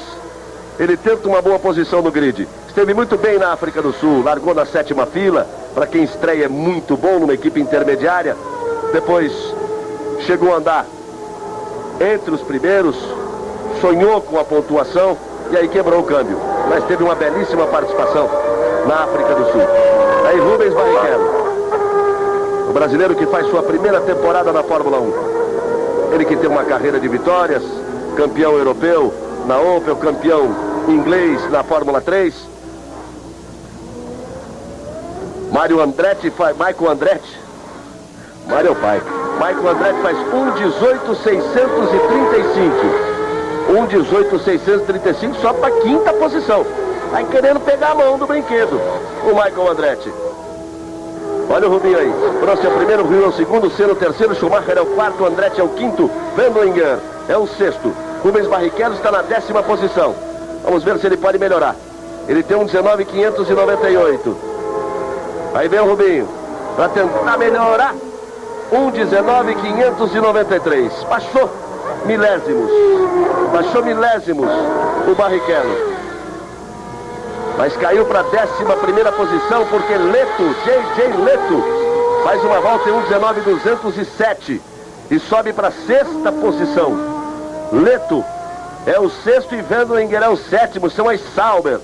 ele tenta uma boa posição no grid. Esteve muito bem na África do Sul. Largou na 7ª fila. Para quem estreia é muito bom numa equipe intermediária. Depois chegou a andar entre os primeiros. Sonhou com a pontuação. E aí quebrou o câmbio. Mas teve uma belíssima participação na África do Sul. Aí Rubens Barrichello. O brasileiro que faz sua primeira temporada na Fórmula 1. Ele que tem uma carreira de vitórias, campeão europeu na Opel, campeão inglês na Fórmula 3. Michael Andretti faz 1,18,635 só para quinta posição. Vai querendo pegar a mão do brinquedo, o Michael Andretti. Olha o Rubinho aí. Prost é o primeiro, Rio é o segundo, Senna o terceiro, Schumacher é o quarto, Andretti é o quinto, Wendlinger é o sexto. Rubens Barrichello está na 10ª posição. Vamos ver se ele pode melhorar. Ele tem um 19,598. Aí vem o Rubinho para tentar melhorar. 1,19,593. Baixou milésimos o Barrichello. Mas caiu para a 11ª posição porque J.J. Leto faz uma volta em 1,19,207 e sobe para a 6ª posição. Leto é o sexto e Wendlinger é o sétimo. São as Sauber,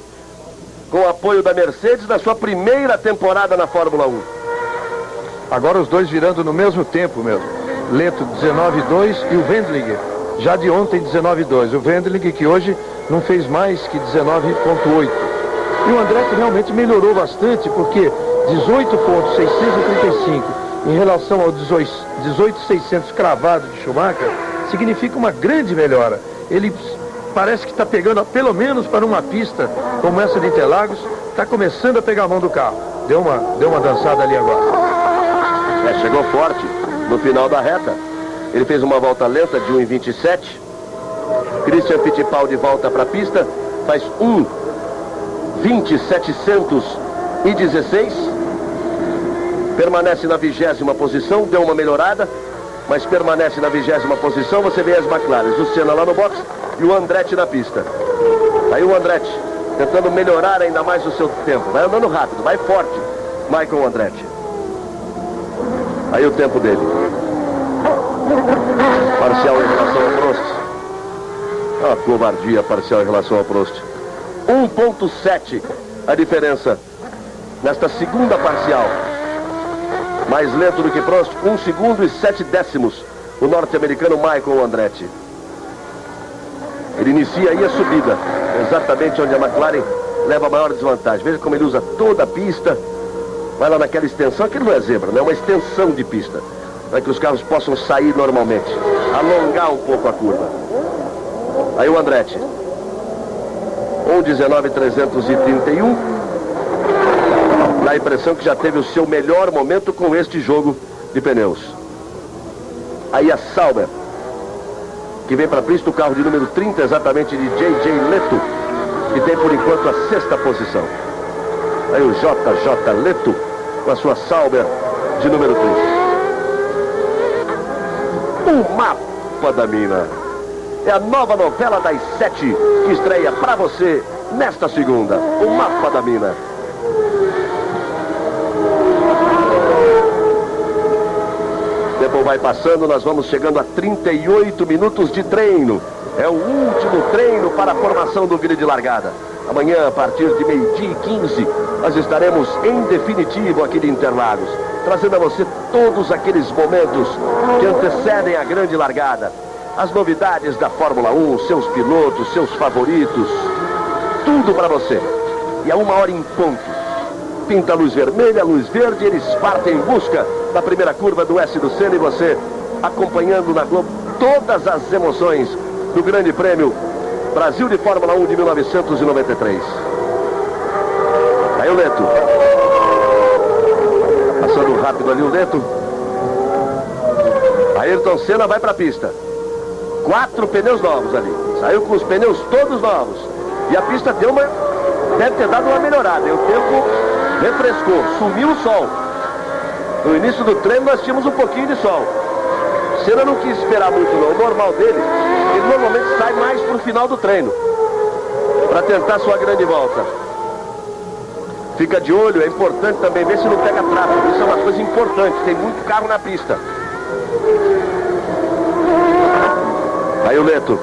com o apoio da Mercedes na sua primeira temporada na Fórmula 1. Agora os dois virando no mesmo tempo mesmo. Leto 19,2 e o Wendlinger já de ontem 19,2. O Wendlinger que hoje não fez mais que 19,8. E o Andretti realmente melhorou bastante, porque 18,635 em relação ao 18,600 cravado de Schumacher significa uma grande melhora. Ele parece que está pegando, pelo menos para uma pista como essa de Interlagos, está começando a pegar a mão do carro. Deu uma dançada ali agora. Chegou forte no final da reta. Ele fez uma volta lenta de 1,27. Christian Fittipaldi volta para a pista, faz 1,20,716. Permanece na 20ª posição, deu uma melhorada, mas permanece na 20ª posição. Você vê as McLaren, o Senna lá no box e o Andretti na pista. Aí o Andretti tentando melhorar ainda mais o seu tempo. Vai andando rápido, vai forte, Michael Andretti. Aí o tempo dele. Parcial em relação ao Prost. Uma covardia parcial em relação ao Prost. 1,7 a diferença nesta segunda parcial. Mais lento do que Prost, 1 segundo e 7 décimos. O norte-americano Michael Andretti. Ele inicia aí a subida, exatamente onde a McLaren leva a maior desvantagem. Veja como ele usa toda a pista. Vai lá naquela extensão, aquilo não é zebra, não é uma extensão de pista, para que os carros possam sair normalmente, alongar um pouco a curva. Aí o Andretti, 1,19,331, dá a impressão que já teve o seu melhor momento com este jogo de pneus. Aí a Sauber, que vem para a pista, o carro de número 30, exatamente de J.J. Leto, que tem por enquanto a 6ª posição. Aí o J.J. Leto com a sua Sauber de número 30. O Mapa da Mina é a nova novela das 7 que estreia para você nesta segunda. O Mapa da Mina. O tempo vai passando, nós vamos chegando a 38 minutos de treino. É o último treino para a formação do grid de largada. Amanhã, a partir de 12h15, nós estaremos em definitivo aqui de Interlagos, trazendo a você todos aqueles momentos que antecedem a grande largada. As novidades da Fórmula 1, seus pilotos, seus favoritos, tudo para você. E a 1h em ponto. Pinta a luz vermelha, a luz verde, eles partem em busca da primeira curva do S do Senna e você acompanhando na Globo todas as emoções do Grande Prêmio Brasil de Fórmula 1 de 1993. Aí o Leto. Passando rápido ali o Leto. Ayrton Senna vai para a pista. 4 pneus novos ali. Saiu com os pneus todos novos. E a pista deve ter dado uma melhorada. E o tempo refrescou. Sumiu o sol. No início do treino nós tínhamos um pouquinho de sol. Senna não quis esperar muito não. O normal dele, ele normalmente sai mais para o final do treino, para tentar sua grande volta. Fica de olho, é importante também ver se não pega tráfego. Isso é uma coisa importante, tem muito carro na pista. Aí o Leto.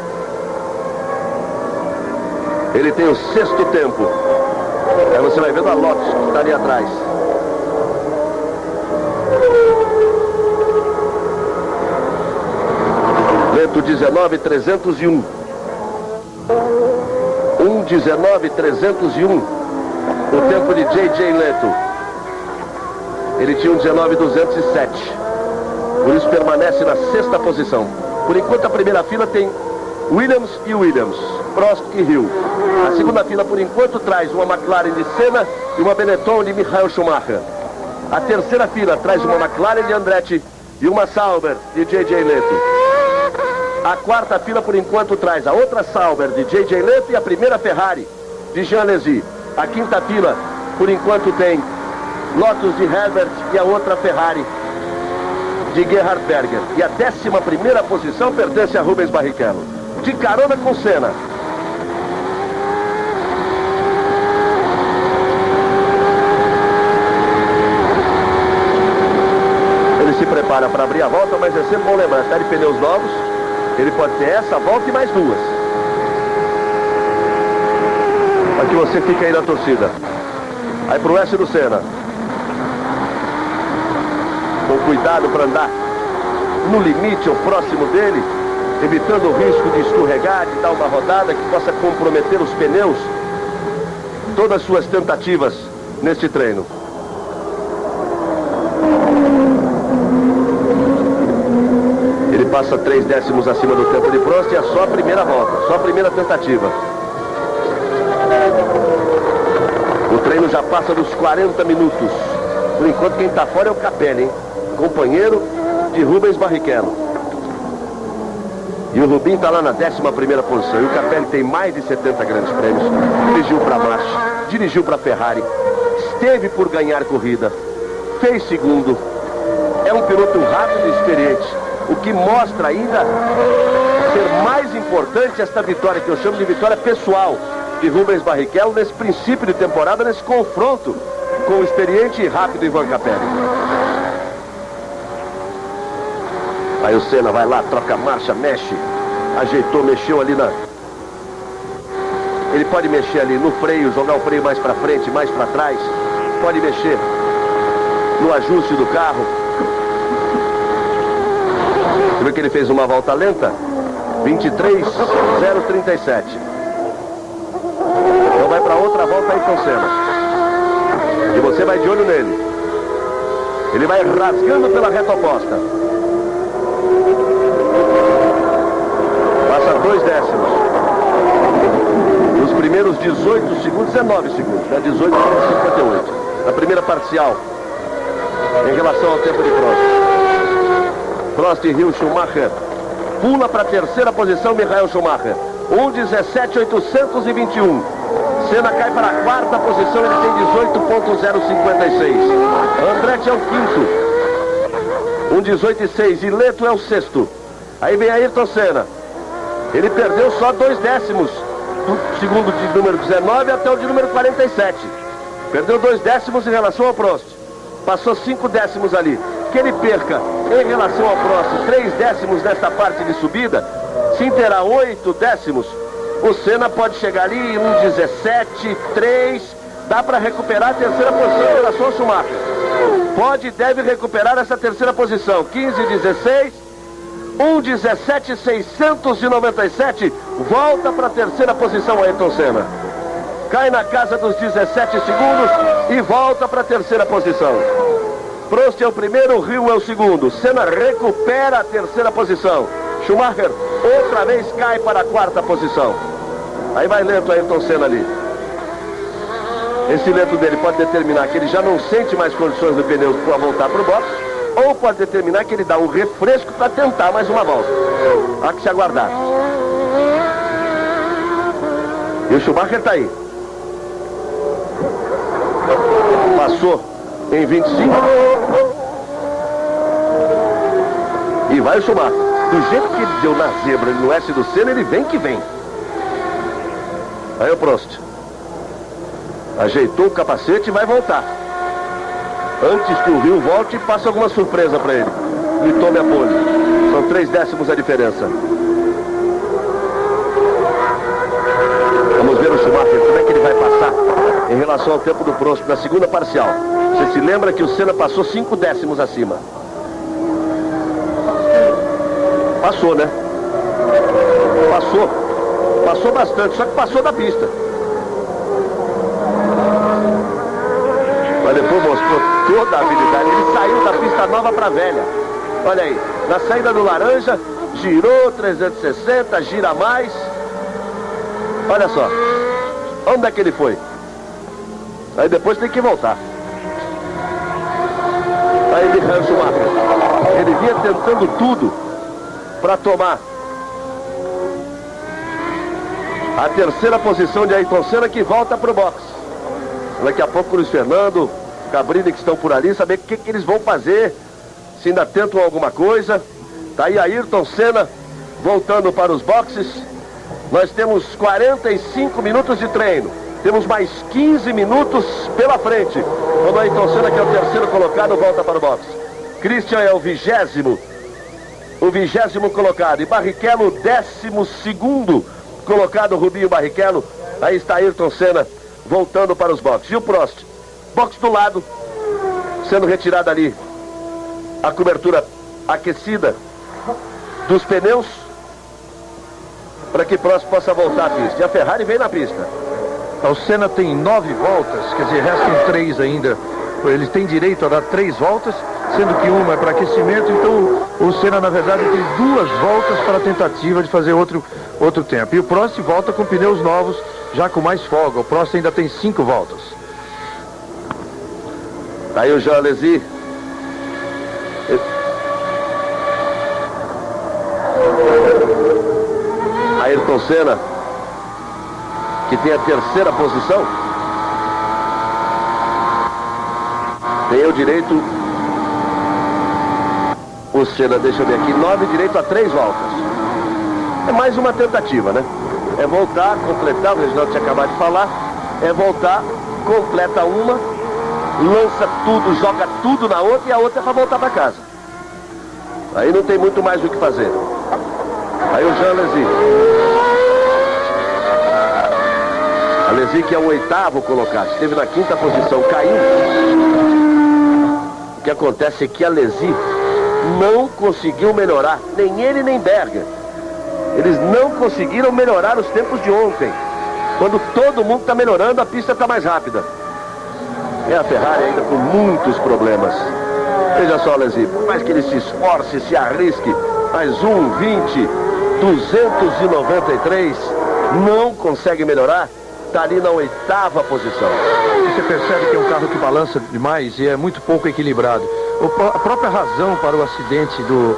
Ele tem o 6º tempo. Aí você vai vendo a Lotus que está ali atrás. Leto 19,301. 19.301 o tempo de J.J. Leto. Ele tinha um 19.207. Por isso permanece na 6ª posição. Por enquanto a primeira fila tem Williams e Williams, Prost e Hill. A segunda fila por enquanto traz uma McLaren de Senna e uma Benetton de Michael Schumacher. A terceira fila traz uma McLaren de Andretti e uma Sauber de J.J. Leto. A quarta fila por enquanto traz a outra Sauber de J.J. Leto e a primeira Ferrari de Jean Alesi. A quinta fila por enquanto tem Lotus de Herbert e a outra Ferrari de Gerhard Berger. E a 11ª posição pertence a Rubens Barrichello, de carona com Senna. Ele se prepara para abrir a volta, mas é sempre bom lembrar, está de pneus novos, ele pode ter essa volta e mais duas. Para que você fique aí na torcida. Aí pro S do Senna. Com cuidado para andar no limite ou próximo dele, evitando o risco de escorregar, de dar uma rodada que possa comprometer os pneus. Todas as suas tentativas neste treino. Ele passa 3 décimos acima do tempo de Prost e é só a primeira volta, só a primeira tentativa. O treino já passa dos 40 minutos. Por enquanto quem está fora é o Capelli, hein? Companheiro de Rubens Barrichello. E o Rubinho está lá na 11ª posição. E o Capelli tem mais de 70 grandes prêmios. Dirigiu para a March, dirigiu para a Ferrari, esteve por ganhar corrida, fez segundo. É um piloto rápido e experiente, o que mostra ainda ser mais importante esta vitória, que eu chamo de vitória pessoal de Rubens Barrichello nesse princípio de temporada, nesse confronto com o experiente e rápido Ivan Capelli. Aí o Senna vai lá, troca a marcha, mexe, ajeitou, mexeu ali na... Ele pode mexer ali no freio, jogar o freio mais para frente, mais para trás. Pode mexer no ajuste do carro. Você viu que ele fez uma volta lenta? 23.037. Então vai para outra volta aí com o Senna. E você vai de olho nele. Ele vai rasgando pela reta oposta. Passa 2 décimos. Nos primeiros 18 segundos, 19 segundos. Né? 18,58. Na primeira parcial. Em relação ao tempo de Prost. Prost e Hill, Schumacher. Pula para a terceira posição, Michael Schumacher. 1,17,821. Senna cai para a quarta posição, ele tem 18,056. Andretti é o quinto. 1,18,6. E Leto é o sexto. Aí vem Ayrton Senna. Ele perdeu só 2 décimos do segundo de número 19 até o de número 47. Perdeu 2 décimos em relação ao Prost. Passou 5 décimos ali. Que ele perca em relação ao Prost 3 décimos nesta parte de subida, se terá 8 décimos, o Senna pode chegar ali em 1,17,3. Dá para recuperar a terceira posição em relação ao Schumacher. Pode e deve recuperar essa terceira posição. 15,16. 1,17,697. Volta para a terceira posição Ayrton Senna. Cai na casa dos 17 segundos e volta para a terceira posição. Prost é o primeiro, Hill é o segundo. Senna recupera a terceira posição. Schumacher outra vez cai para a quarta posição. Aí vai lento Ayrton Senna ali. Esse lento dele pode determinar que ele já não sente mais condições do pneu para voltar para o box, ou pode determinar que ele dá um refresco para tentar mais uma volta. Há que se aguardar. E o Schumacher está aí. Passou em 25. E vai o Schumacher. Do jeito que ele deu na zebra no S do Senna, ele vem que vem. Aí o Prost. Ajeitou o capacete e vai voltar. Antes que o Hill volte, passa alguma surpresa para ele. E tome a pole. São 3 décimos a diferença. Vamos ver o Schumacher, como é que ele vai passar em relação ao tempo do Prost na segunda parcial. Você se lembra que o Senna passou 5 décimos acima. Passou, né? Passou bastante, só que passou da pista. Mas depois mostrou toda a habilidade. Ele saiu da pista nova para velha. Olha aí, na saída do laranja, girou 360, gira mais. Olha só. Onde é que ele foi? Aí depois tem que voltar. Aí ele arranja uma. Ele vinha tentando tudo para tomar a terceira posição de Ayrton Senna, que volta pro box. Daqui a pouco o Luiz Fernando, Cabrini, que estão por ali, saber o que eles vão fazer, se ainda tentam alguma coisa. Tá aí Ayrton Senna voltando para os boxes. Nós temos 45 minutos de treino. Temos mais 15 minutos pela frente. Quando Ayrton Senna, que é o terceiro colocado, volta para o box. Christian é o 20º colocado. E Barrichello, 12º colocado, Rubinho Barrichello. Aí está Ayrton Senna voltando para os boxes. E o Prost? Box do lado, sendo retirada ali a cobertura aquecida dos pneus, para que Prost possa voltar à pista. E a Ferrari vem na pista. O Senna tem 9 voltas, quer dizer, restam 3 ainda. Ele tem direito a dar 3 voltas, sendo que uma é para aquecimento. Então o Senna, na verdade, tem 2 voltas para a tentativa de fazer outro tempo. E o Prost volta com pneus novos, já com mais folga. O Prost ainda tem 5 voltas. Tá aí o Jean Alesi. Ayrton Senna, que tem a terceira posição, tem o direito, o Senna, deixa eu ver aqui, 9, direito a 3 voltas. É mais uma tentativa, né? É voltar, completar, o Reginaldo tinha acabado de falar, é voltar, completa uma, lança tudo, joga tudo na outra, e a outra é para voltar para casa. Aí não tem muito mais o que fazer. Aí o Jean Alesi. Alesi, que é o 8º colocado, esteve na 5ª posição, caiu. O que acontece é que Alesi não conseguiu melhorar, nem ele nem Berger. Eles não conseguiram melhorar os tempos de ontem. Quando todo mundo está melhorando, a pista está mais rápida. É a Ferrari ainda com muitos problemas. Veja só, Alesi, por mais que ele se esforce, se arrisque, mais 1:20, 293, não consegue melhorar. Está ali na 8ª posição. Você percebe que é um carro que balança demais e é muito pouco equilibrado. A própria razão para o acidente do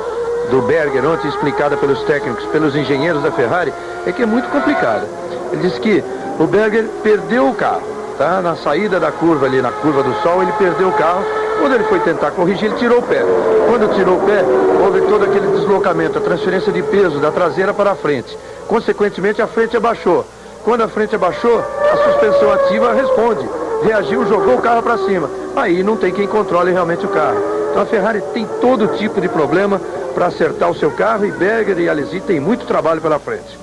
Berger ontem, explicada pelos técnicos, pelos engenheiros da Ferrari, é que é muito complicada. Ele disse que o Berger perdeu o carro, tá? Na saída da curva ali, na curva do sol, ele perdeu o carro. Quando ele foi tentar corrigir, ele tirou o pé. Quando tirou o pé, houve todo aquele deslocamento, a transferência de peso da traseira para a frente. Consequentemente, a frente abaixou. Quando a frente abaixou, a suspensão ativa responde. Reagiu, jogou o carro para cima. Aí não tem quem controle realmente o carro. Então a Ferrari tem todo tipo de problema para acertar o seu carro, e Berger e Alesi tem muito trabalho pela frente.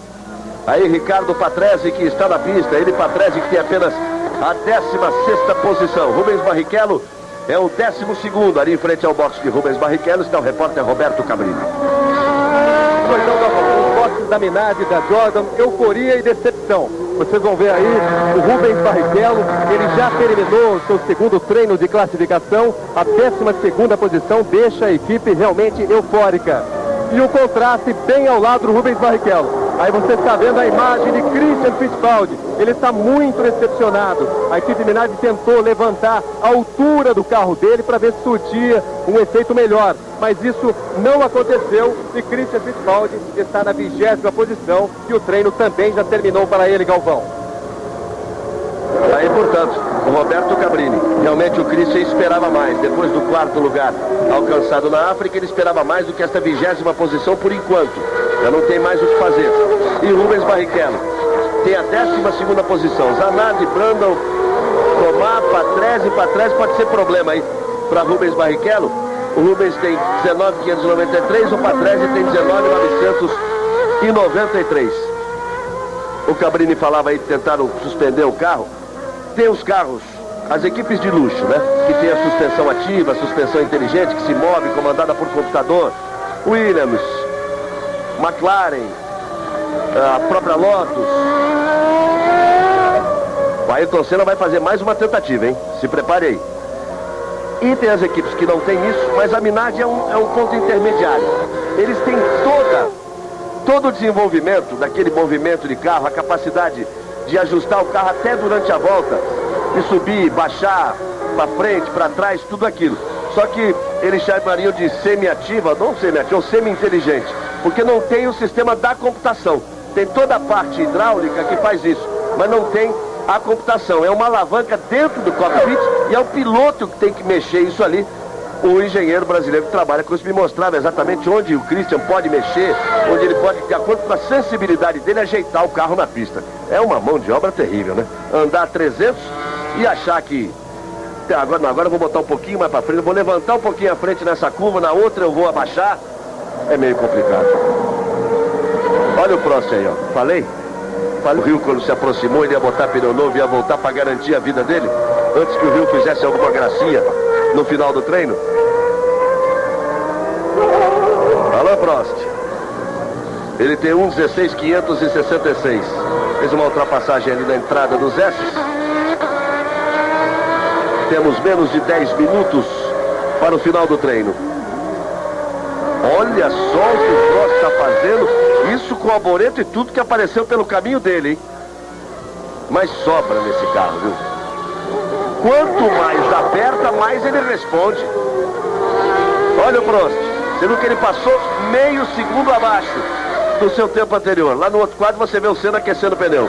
Aí Ricardo Patrese, que está na pista. Ele, Patrese, que tem apenas a 16ª posição. Rubens Barrichello é o 12º. Ali em frente ao box de Rubens Barrichello está o repórter Roberto Cabrini. Os boxes da Minardi, da Jordan, euforia e decepção. Vocês vão ver aí o Rubens Barrichello, ele já terminou o seu segundo treino de classificação. A 12ª posição deixa a equipe realmente eufórica. E o contraste bem ao lado do Rubens Barrichello. Aí você está vendo a imagem de Christian Fittipaldi. Ele está muito decepcionado. A equipe Minardi tentou levantar a altura do carro dele para ver se surtia um efeito melhor. Mas isso não aconteceu e Christian Fittipaldi está na 20ª posição e o treino também já terminou para ele, Galvão. Aí, portanto, o Roberto Cabrini. Realmente o Christian esperava mais. Depois do 4º lugar alcançado na África, ele esperava mais do que esta 20ª posição por enquanto. Já não tem mais o que fazer. E Rubens Barrichello tem a 12ª posição. Zanardi, Brandon, Tomás, Patrese pode ser problema aí para Rubens Barrichello. O Rubens tem 19.593, o Patrese tem 19.993. O Cabrini falava aí que tentaram suspender o carro. Tem os carros, as equipes de luxo, né? Que tem a suspensão ativa, a suspensão inteligente, que se move, comandada por computador. Williams, McLaren, a própria Lotus. O Ayrton Senna vai fazer mais uma tentativa, hein? Se prepare aí. E tem as equipes que não têm isso, mas a Minardi é um ponto intermediário. Eles têm todo o desenvolvimento daquele movimento de carro, a capacidade de ajustar o carro até durante a volta, de subir, baixar, para frente, para trás, tudo aquilo. Só que eles chamariam de semi-ativa, não semi-ativa, ou semi-inteligente, porque não tem o sistema da computação. Tem toda a parte hidráulica que faz isso, mas não tem a computação. É uma alavanca dentro do cockpit e é o piloto que tem que mexer isso ali. O engenheiro brasileiro que trabalha com isso me mostrava exatamente onde o Christian pode mexer, onde ele pode, de acordo com a sensibilidade dele, ajeitar o carro na pista. É uma mão de obra terrível, né? Andar 300 e achar que... Agora eu vou botar um pouquinho mais para frente, eu vou levantar um pouquinho a frente nessa curva, na outra eu vou abaixar. É meio complicado. Olha o Prost aí, ó. Falei? O Rio, quando se aproximou, ele ia botar pneu novo, ia voltar para garantir a vida dele, antes que o Rio fizesse alguma gracinha no final do treino. Alô, Prost. Ele tem 1:16.566. Fez uma ultrapassagem ali na entrada dos S. Temos menos de 10 minutos para o final do treino. Olha só o que o Prost está fazendo. Isso com o arboreto e tudo que apareceu pelo caminho dele, hein? Mas sobra nesse carro, viu? Quanto mais aperta, mais ele responde. Olha o Prost. Você viu que ele passou meio segundo abaixo do seu tempo anterior. Lá no outro quadro você vê o Senna aquecendo o pneu.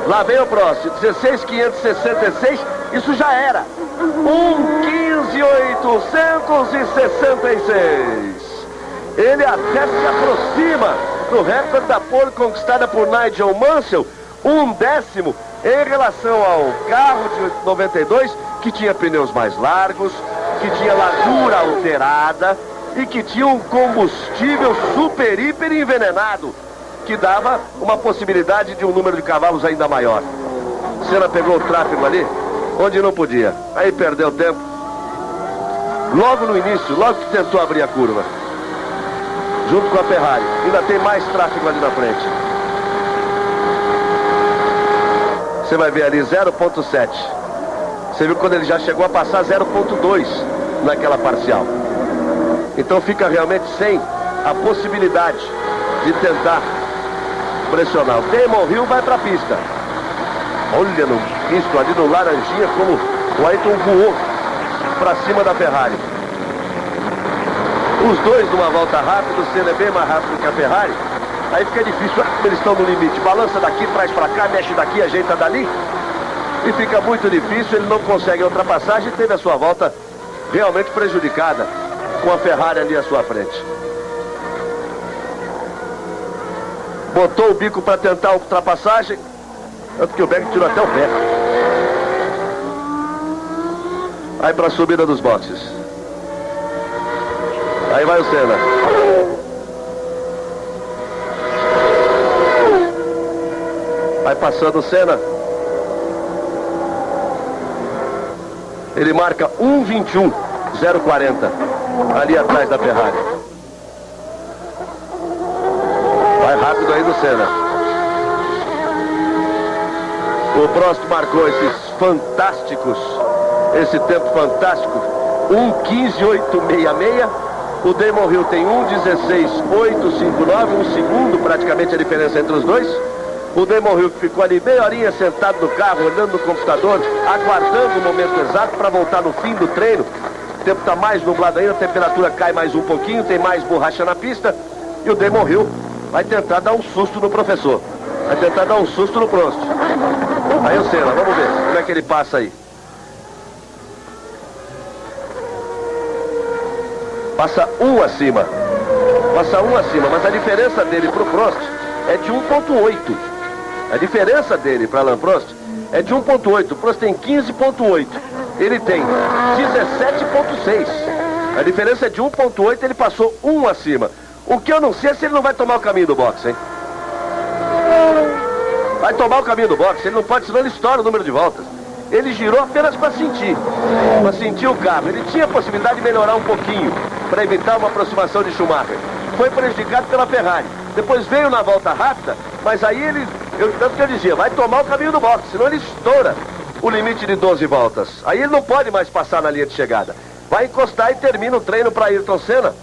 Lá vem o Prost. 16.566. Isso já era. 1:15.866. Ele até se aproxima do recorde da pole conquistada por Nigel Mansell, 1/10 em relação ao carro de 92, que tinha pneus mais largos, que tinha largura alterada e que tinha um combustível super, hiper envenenado, que dava uma possibilidade de um número de cavalos ainda maior. Senna pegou o tráfego ali, onde não podia. Aí perdeu tempo. Logo no início, logo que tentou abrir a curva. Junto com a Ferrari. Ainda tem mais tráfego ali na frente. Você vai ver ali 0.7. Você viu quando ele já chegou a passar 0.2 naquela parcial. Então fica realmente sem a possibilidade de tentar pressionar. O Damon Hill vai para a pista. Olha no misto ali no laranjinha como o Ayrton voou para cima da Ferrari. Os dois numa volta rápida, o Senna é bem mais rápido que a Ferrari. Aí fica difícil, eles estão no limite. Balança daqui, traz para cá, mexe daqui, ajeita dali. E fica muito difícil, ele não consegue a ultrapassagem e teve a sua volta realmente prejudicada com a Ferrari ali à sua frente. Botou o bico para tentar a ultrapassagem, tanto que o Beck tirou até o pé. Aí para a subida dos boxes. Aí vai o Senna. Vai passando o Senna. Ele marca 1:21.040 ali atrás da Ferrari. Vai rápido aí do Senna. O Prost marcou esse tempo fantástico, 1:15.866. O Damon Hill tem 1:16.859, um segundo praticamente a diferença entre os dois. O Damon Hill ficou ali meia horinha sentado no carro, olhando no computador, aguardando o momento exato para voltar no fim do treino. O tempo está mais nublado ainda, a temperatura cai mais um pouquinho, tem mais borracha na pista. E o Damon Hill vai tentar dar um susto no professor. Vai tentar dar um susto no Prost. Aí o Senna, vamos ver como é que ele passa aí. Passa 1 acima. Passa 1 acima, mas a diferença dele para o Prost é de 1.8. A diferença dele para Alain Prost é de 1.8. O Prost tem 15.8. Ele tem 17.6. A diferença é de 1.8, ele passou 1 acima. O que eu não sei é se ele não vai tomar o caminho do boxe, hein? Vai tomar o caminho do boxe, ele não pode, senão ele estoura o número de voltas. Ele girou apenas para sentir o carro. Ele tinha a possibilidade de melhorar um pouquinho para evitar uma aproximação de Schumacher. Foi prejudicado pela Ferrari. Depois veio na volta rápida, mas aí tanto que eu dizia, vai tomar o caminho do boxe, senão ele estoura o limite de 12 voltas. Aí ele não pode mais passar na linha de chegada. Vai encostar e termina o treino para Ayrton Senna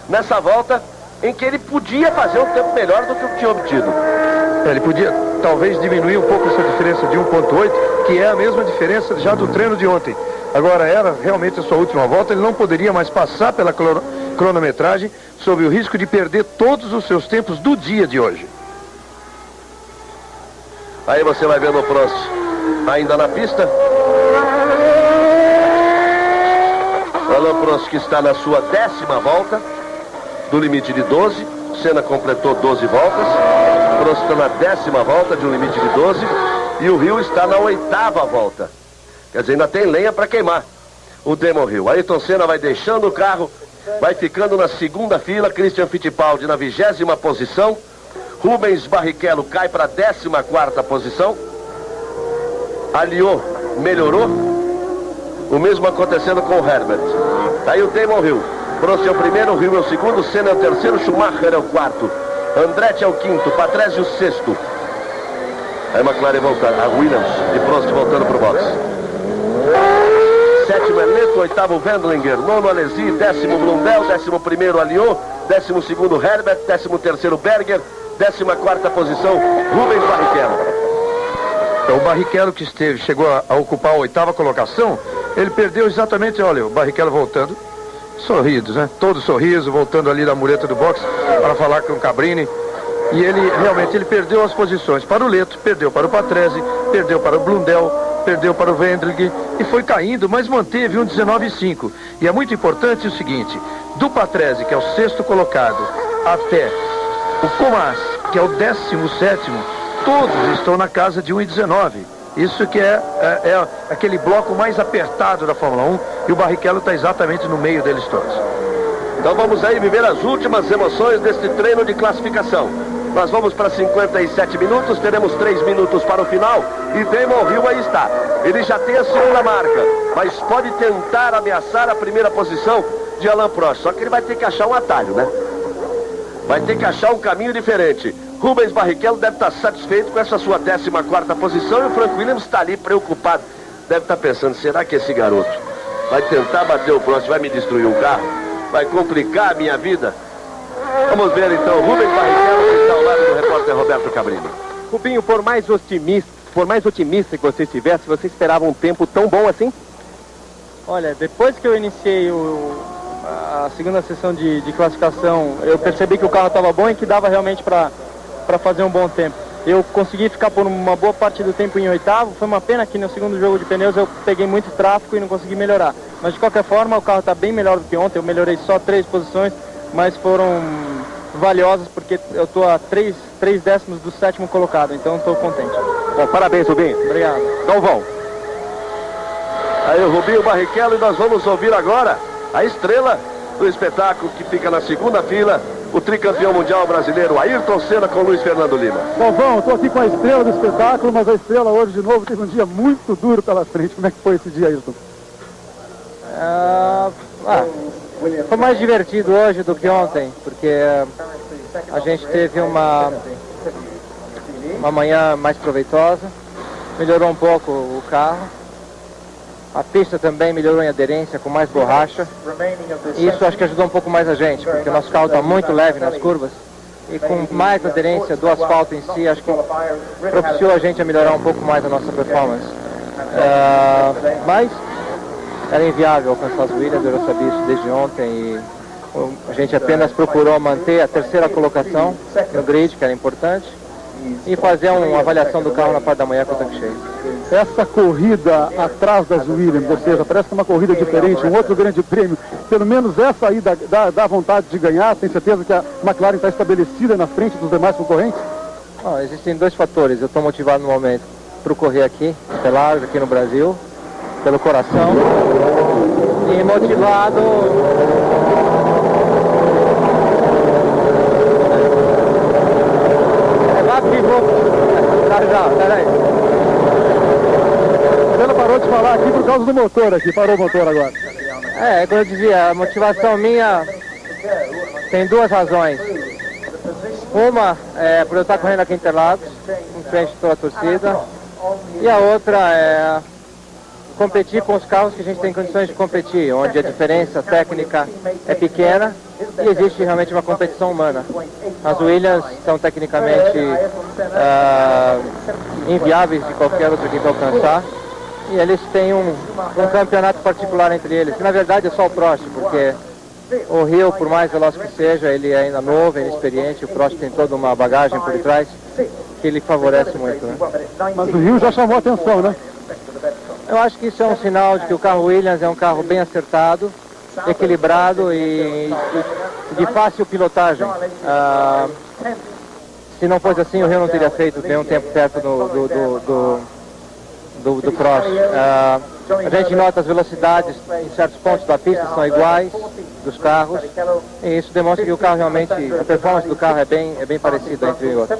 nessa volta em que ele podia fazer um tempo melhor do que o que tinha obtido. Ele podia talvez diminuir um pouco essa diferença de 1,8, que é a mesma diferença já do treino de ontem. Agora era realmente a sua última volta, ele não poderia mais passar pela cronometragem sob o risco de perder todos os seus tempos do dia de hoje. Aí você vai vendo o Prost ainda na pista. Alain Prost, que está na sua 10ª volta do limite de 12. Senna completou 12 voltas. Prost está na 10ª volta de um limite de 12. E o Hill está na 8ª volta. Quer dizer, ainda tem lenha para queimar o Damon Hill. Ayrton Senna vai deixando o carro, vai ficando na 2ª fila. Christian Fittipaldi na 20ª posição. Rubens Barrichello cai para a 14ª posição. Alliot melhorou. O mesmo acontecendo com o Herbert. Aí o Damon Hill. Prost é o primeiro, Hill é o segundo, Senna é o terceiro, Schumacher é o quarto, Andretti é o quinto, Patrese o sexto. Aí McLaren voltando, a Williams e Prost voltando para o box. 7º é Neto, 8º Wendlinger, 9º Alesi, 10º Blundell, 11º Alliot, 12º Herbert, 13º Berger, 14ª posição Rubens Barrichello. O Barrichello que chegou a ocupar a 8ª colocação, ele perdeu exatamente, olha, o Barrichello voltando, sorridos, né? Todo sorriso, voltando ali da mureta do box para falar com o Cabrini. E ele realmente perdeu as posições para o Leto, perdeu para o Patrese, perdeu para o Blundell, perdeu para o Wendlinger e foi caindo, mas manteve um 19,5. E é muito importante o seguinte, do Patrese, que é o 6º colocado, até o Comas, que é o 17º, todos estão na casa de 1,19. Isso que é aquele bloco mais apertado da Fórmula 1 e o Barrichello está exatamente no meio deles todos. Então vamos aí viver as últimas emoções deste treino de classificação. Nós vamos para 57 minutos, teremos 3 minutos para o final e Damon Hill aí está. Ele já tem a 2ª marca, mas pode tentar ameaçar a 1ª posição de Alain Prost. Só que ele vai ter que achar um atalho, né? Vai ter que achar um caminho diferente. Rubens Barrichello deve estar satisfeito com essa sua 14ª posição e o Frank Williams está ali preocupado. Deve estar pensando, será que esse garoto vai tentar bater o Prost, vai me destruir um carro? Vai complicar a minha vida? Vamos ver então, Rubens Barrichello que está ao lado do repórter Roberto Cabrini. Rubinho, por mais otimista que você estivesse, você esperava um tempo tão bom assim? Olha, depois que eu iniciei a segunda sessão de classificação, eu percebi que o carro estava bom e que dava realmente para fazer um bom tempo. Eu consegui ficar por uma boa parte do tempo em 8º, foi uma pena que no segundo jogo de pneus eu peguei muito tráfego e não consegui melhorar. Mas de qualquer forma o carro está bem melhor do que ontem, eu melhorei só 3 posições, mas foram valiosas porque eu estou a 3 décimos do 7º colocado, então estou contente. Bom, parabéns, Rubinho. Obrigado. Galvão. Aí o Rubinho Barrichello e nós vamos ouvir agora a estrela do espetáculo que fica na 2ª fila, o tricampeão mundial brasileiro Ayrton Senna com Luiz Fernando Lima. Galvão, estou aqui com a estrela do espetáculo, mas a estrela hoje de novo teve um dia muito duro pela frente. Como é que foi esse dia, Ayrton? Foi mais divertido hoje do que ontem, porque a gente teve uma manhã mais proveitosa, melhorou um pouco o carro. A pista também melhorou em aderência, com mais borracha. E isso acho que ajudou um pouco mais a gente, porque o nosso carro está muito leve nas curvas. E com mais aderência do asfalto em si, acho que propiciou a gente a melhorar um pouco mais a nossa performance. Mas era inviável alcançar as Williams, eu já sabia isso desde ontem. E a gente apenas procurou manter a 3ª colocação no grid, que era importante, e fazer uma avaliação do carro na parte da manhã com o tanque cheio. Essa corrida atrás das Williams, ou seja, parece que é uma corrida diferente, um outro grande prêmio, pelo menos essa aí dá vontade de ganhar, tem certeza que a McLaren está estabelecida na frente dos demais concorrentes? Existem 2 fatores, eu estou motivado no momento para correr aqui, em Interlagos, aqui no Brasil, pelo coração, e motivado... Peraí. Ela parou de falar aqui por causa do motor aqui, parou o motor agora. Como eu dizia, a motivação minha tem 2 razões. Uma é por eu estar correndo aqui em Interlagos, em frente de toda a torcida, e a outra é competir com os carros que a gente tem condições de competir, onde a diferença técnica é pequena e existe realmente uma competição humana. As Williams são tecnicamente inviáveis de qualquer outra equipe alcançar, e eles têm um campeonato particular entre eles, que na verdade é só o Prost, porque o Hill, por mais veloz que seja, ele é ainda novo, inexperiente, o Prost tem toda uma bagagem por trás que ele favorece muito, né? Mas o Hill já chamou a atenção, né? Eu acho que isso é um sinal de que o carro Williams é um carro bem acertado, equilibrado e de fácil pilotagem. Se não fosse assim, o Hill não teria feito nenhum tempo perto do Prost. A gente nota as velocidades em certos pontos da pista são iguais dos carros, e isso demonstra que o carro realmente, a performance do carro é bem parecida entre outros.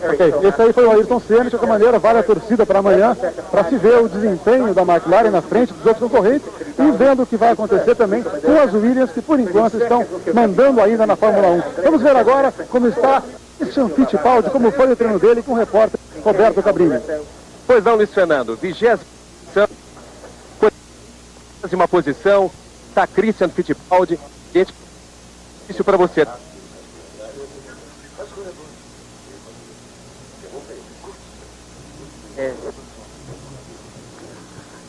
Ok, esse aí foi o Ayrton Senna. De qualquer maneira, vale a torcida para amanhã, para se ver o desempenho da McLaren na frente dos outros concorrentes e vendo o que vai acontecer também com as Williams, que por enquanto estão mandando ainda na Fórmula 1. Vamos ver agora como está Christian Fittipaldi, como foi o treino dele com o repórter Roberto Cabrini. Pois não, Luiz Fernando, 20ª posição, está Christian Fittipaldi, difícil para você.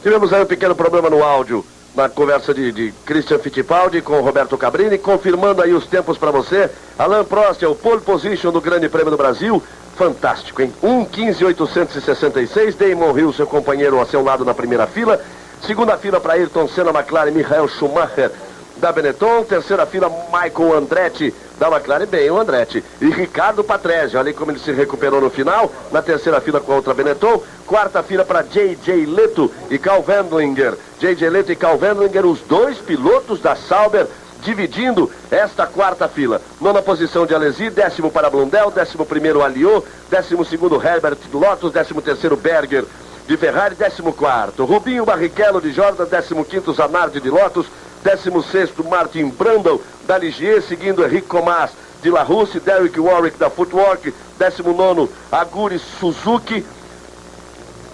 Tivemos aí um pequeno problema no áudio na conversa de Christian Fittipaldi com Roberto Cabrini, confirmando aí os tempos para você. Alain Prost é o pole position do Grande Prêmio do Brasil. Fantástico, hein? 1:15.866, Damon Hill, seu companheiro ao seu lado na primeira fila. Segunda fila para Ayrton Senna, McLaren, Michael Schumacher da Benetton. Terceira fila, Michael Andretti da McLaren, bem o Andretti. E Ricardo Patrese, olha aí como ele se recuperou no final, na terceira fila com a outra Benetton. Quarta fila para J.J. Leto e Carl Wendlinger. J.J. Leto e Carl Wendlinger, os dois pilotos da Sauber, dividindo esta quarta fila. Nona posição de Alesi, 10º para Blundell, 11º Alliot, 12º Herbert de Lotus, 13º Berger de Ferrari, 14º Rubinho Barrichello de Jordan, 15º Zanardi de Lotus, 16º Martin Brundle da Ligier, seguindo Henrique Comas de La Russe, Derek Warwick da Footwork, 19º Aguri Suzuki,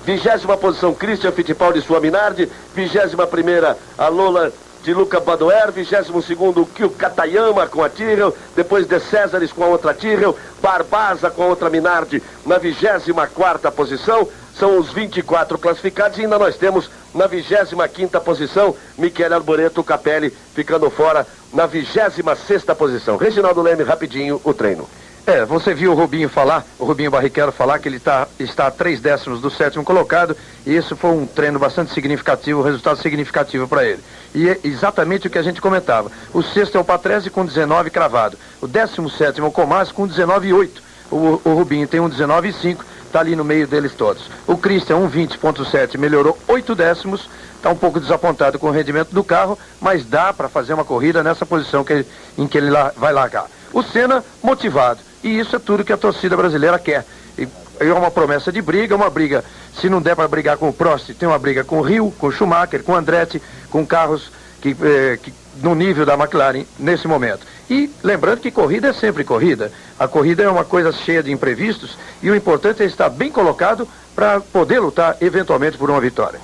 20ª posição Christian Fittipaldi de sua Minardi, 21ª a Lola de Luca Badoer, 22º Kyo Katayama com a Tyrrell, depois de Césares com a outra Tyrrell, Barbaza com a outra Minardi na 24ª posição. São os 24 classificados e ainda nós temos na 25ª posição Michele Alboreto Capelli ficando fora na 26ª posição. Reginaldo Leme, rapidinho o treino. Você viu o Rubinho Barrichello falar que ele está a 3 décimos do 7º colocado, e isso foi um treino bastante significativo, um resultado significativo para ele. E é exatamente o que a gente comentava. O sexto é o Patrese com 19 cravado, o 17º é o Comas com 19,8. O Rubinho tem um 19,5, está ali no meio deles todos. O Christian, 1:20.7, melhorou 8 décimos, está um pouco desapontado com o rendimento do carro, mas dá para fazer uma corrida nessa posição em que ele vai largar. O Senna, motivado, e isso é tudo que a torcida brasileira quer. E é uma promessa de briga, uma briga, se não der para brigar com o Prost, tem uma briga com o Hill, com o Schumacher, com o Andretti, com carros que no nível da McLaren nesse momento. E lembrando que corrida é sempre corrida. A corrida é uma coisa cheia de imprevistos e o importante é estar bem colocado para poder lutar eventualmente por uma vitória.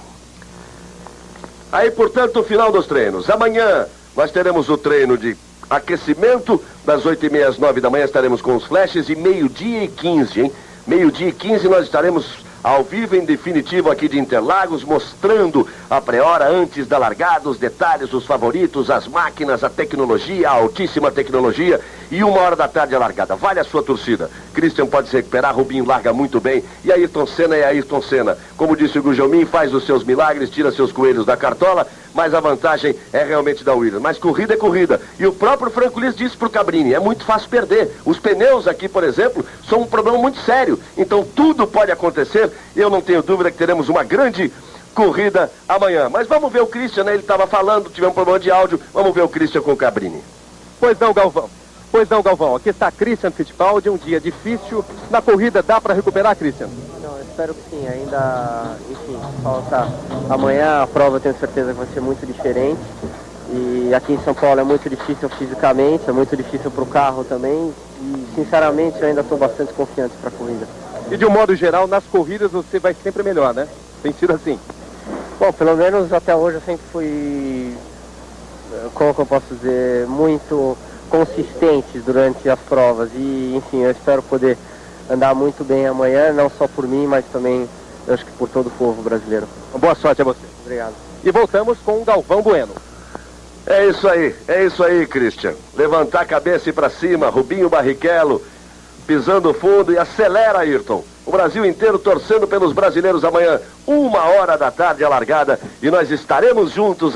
Aí, portanto, o final dos treinos. Amanhã nós teremos o treino de aquecimento, das 8h30 às 9 da manhã estaremos com os flashes, e 12h15, hein? 12h15 nós estaremos ao vivo, em definitivo, aqui de Interlagos, mostrando a pré-hora antes da largada, os detalhes, os favoritos, as máquinas, a tecnologia, a altíssima tecnologia, e 1h da tarde a largada. Vale a sua torcida. Christian pode se recuperar, Rubinho larga muito bem, e Ayrton Senna é Ayrton Senna. Como disse o Gugelmin, faz os seus milagres, tira seus coelhos da cartola, mas a vantagem é realmente da Williams. Mas corrida é corrida. E o próprio Franco Liz disse pro Cabrini, é muito fácil perder. Os pneus aqui, por exemplo, são um problema muito sério. Então tudo pode acontecer. Eu não tenho dúvida que teremos uma grande corrida amanhã. Mas vamos ver o Christian, né? Ele estava falando, tivemos um problema de áudio. Vamos ver o Christian com o Cabrini. Pois não, Galvão. Aqui está Christian Fittipaldi, um dia difícil. Na corrida dá para recuperar, Christian? Não, eu espero que sim. Ainda, enfim, falta amanhã. A prova eu tenho certeza que vai ser muito diferente. E aqui em São Paulo é muito difícil fisicamente, é muito difícil para o carro também. E, sinceramente, eu ainda estou bastante confiante para a corrida. E de um modo geral, nas corridas você vai sempre melhor, né? Tem sido assim. Bom, pelo menos até hoje eu sempre fui, como que eu posso dizer, muito consistente durante as provas. E, enfim, eu espero poder andar muito bem amanhã, não só por mim, mas também, eu acho que por todo o povo brasileiro. Boa sorte a você. Obrigado. E voltamos com o Galvão Bueno. É isso aí, Christian. Levantar a cabeça e pra cima, Rubinho Barrichello, pisando fundo e acelera, Ayrton. O Brasil inteiro torcendo pelos brasileiros amanhã, 1h da tarde a largada, e nós estaremos juntos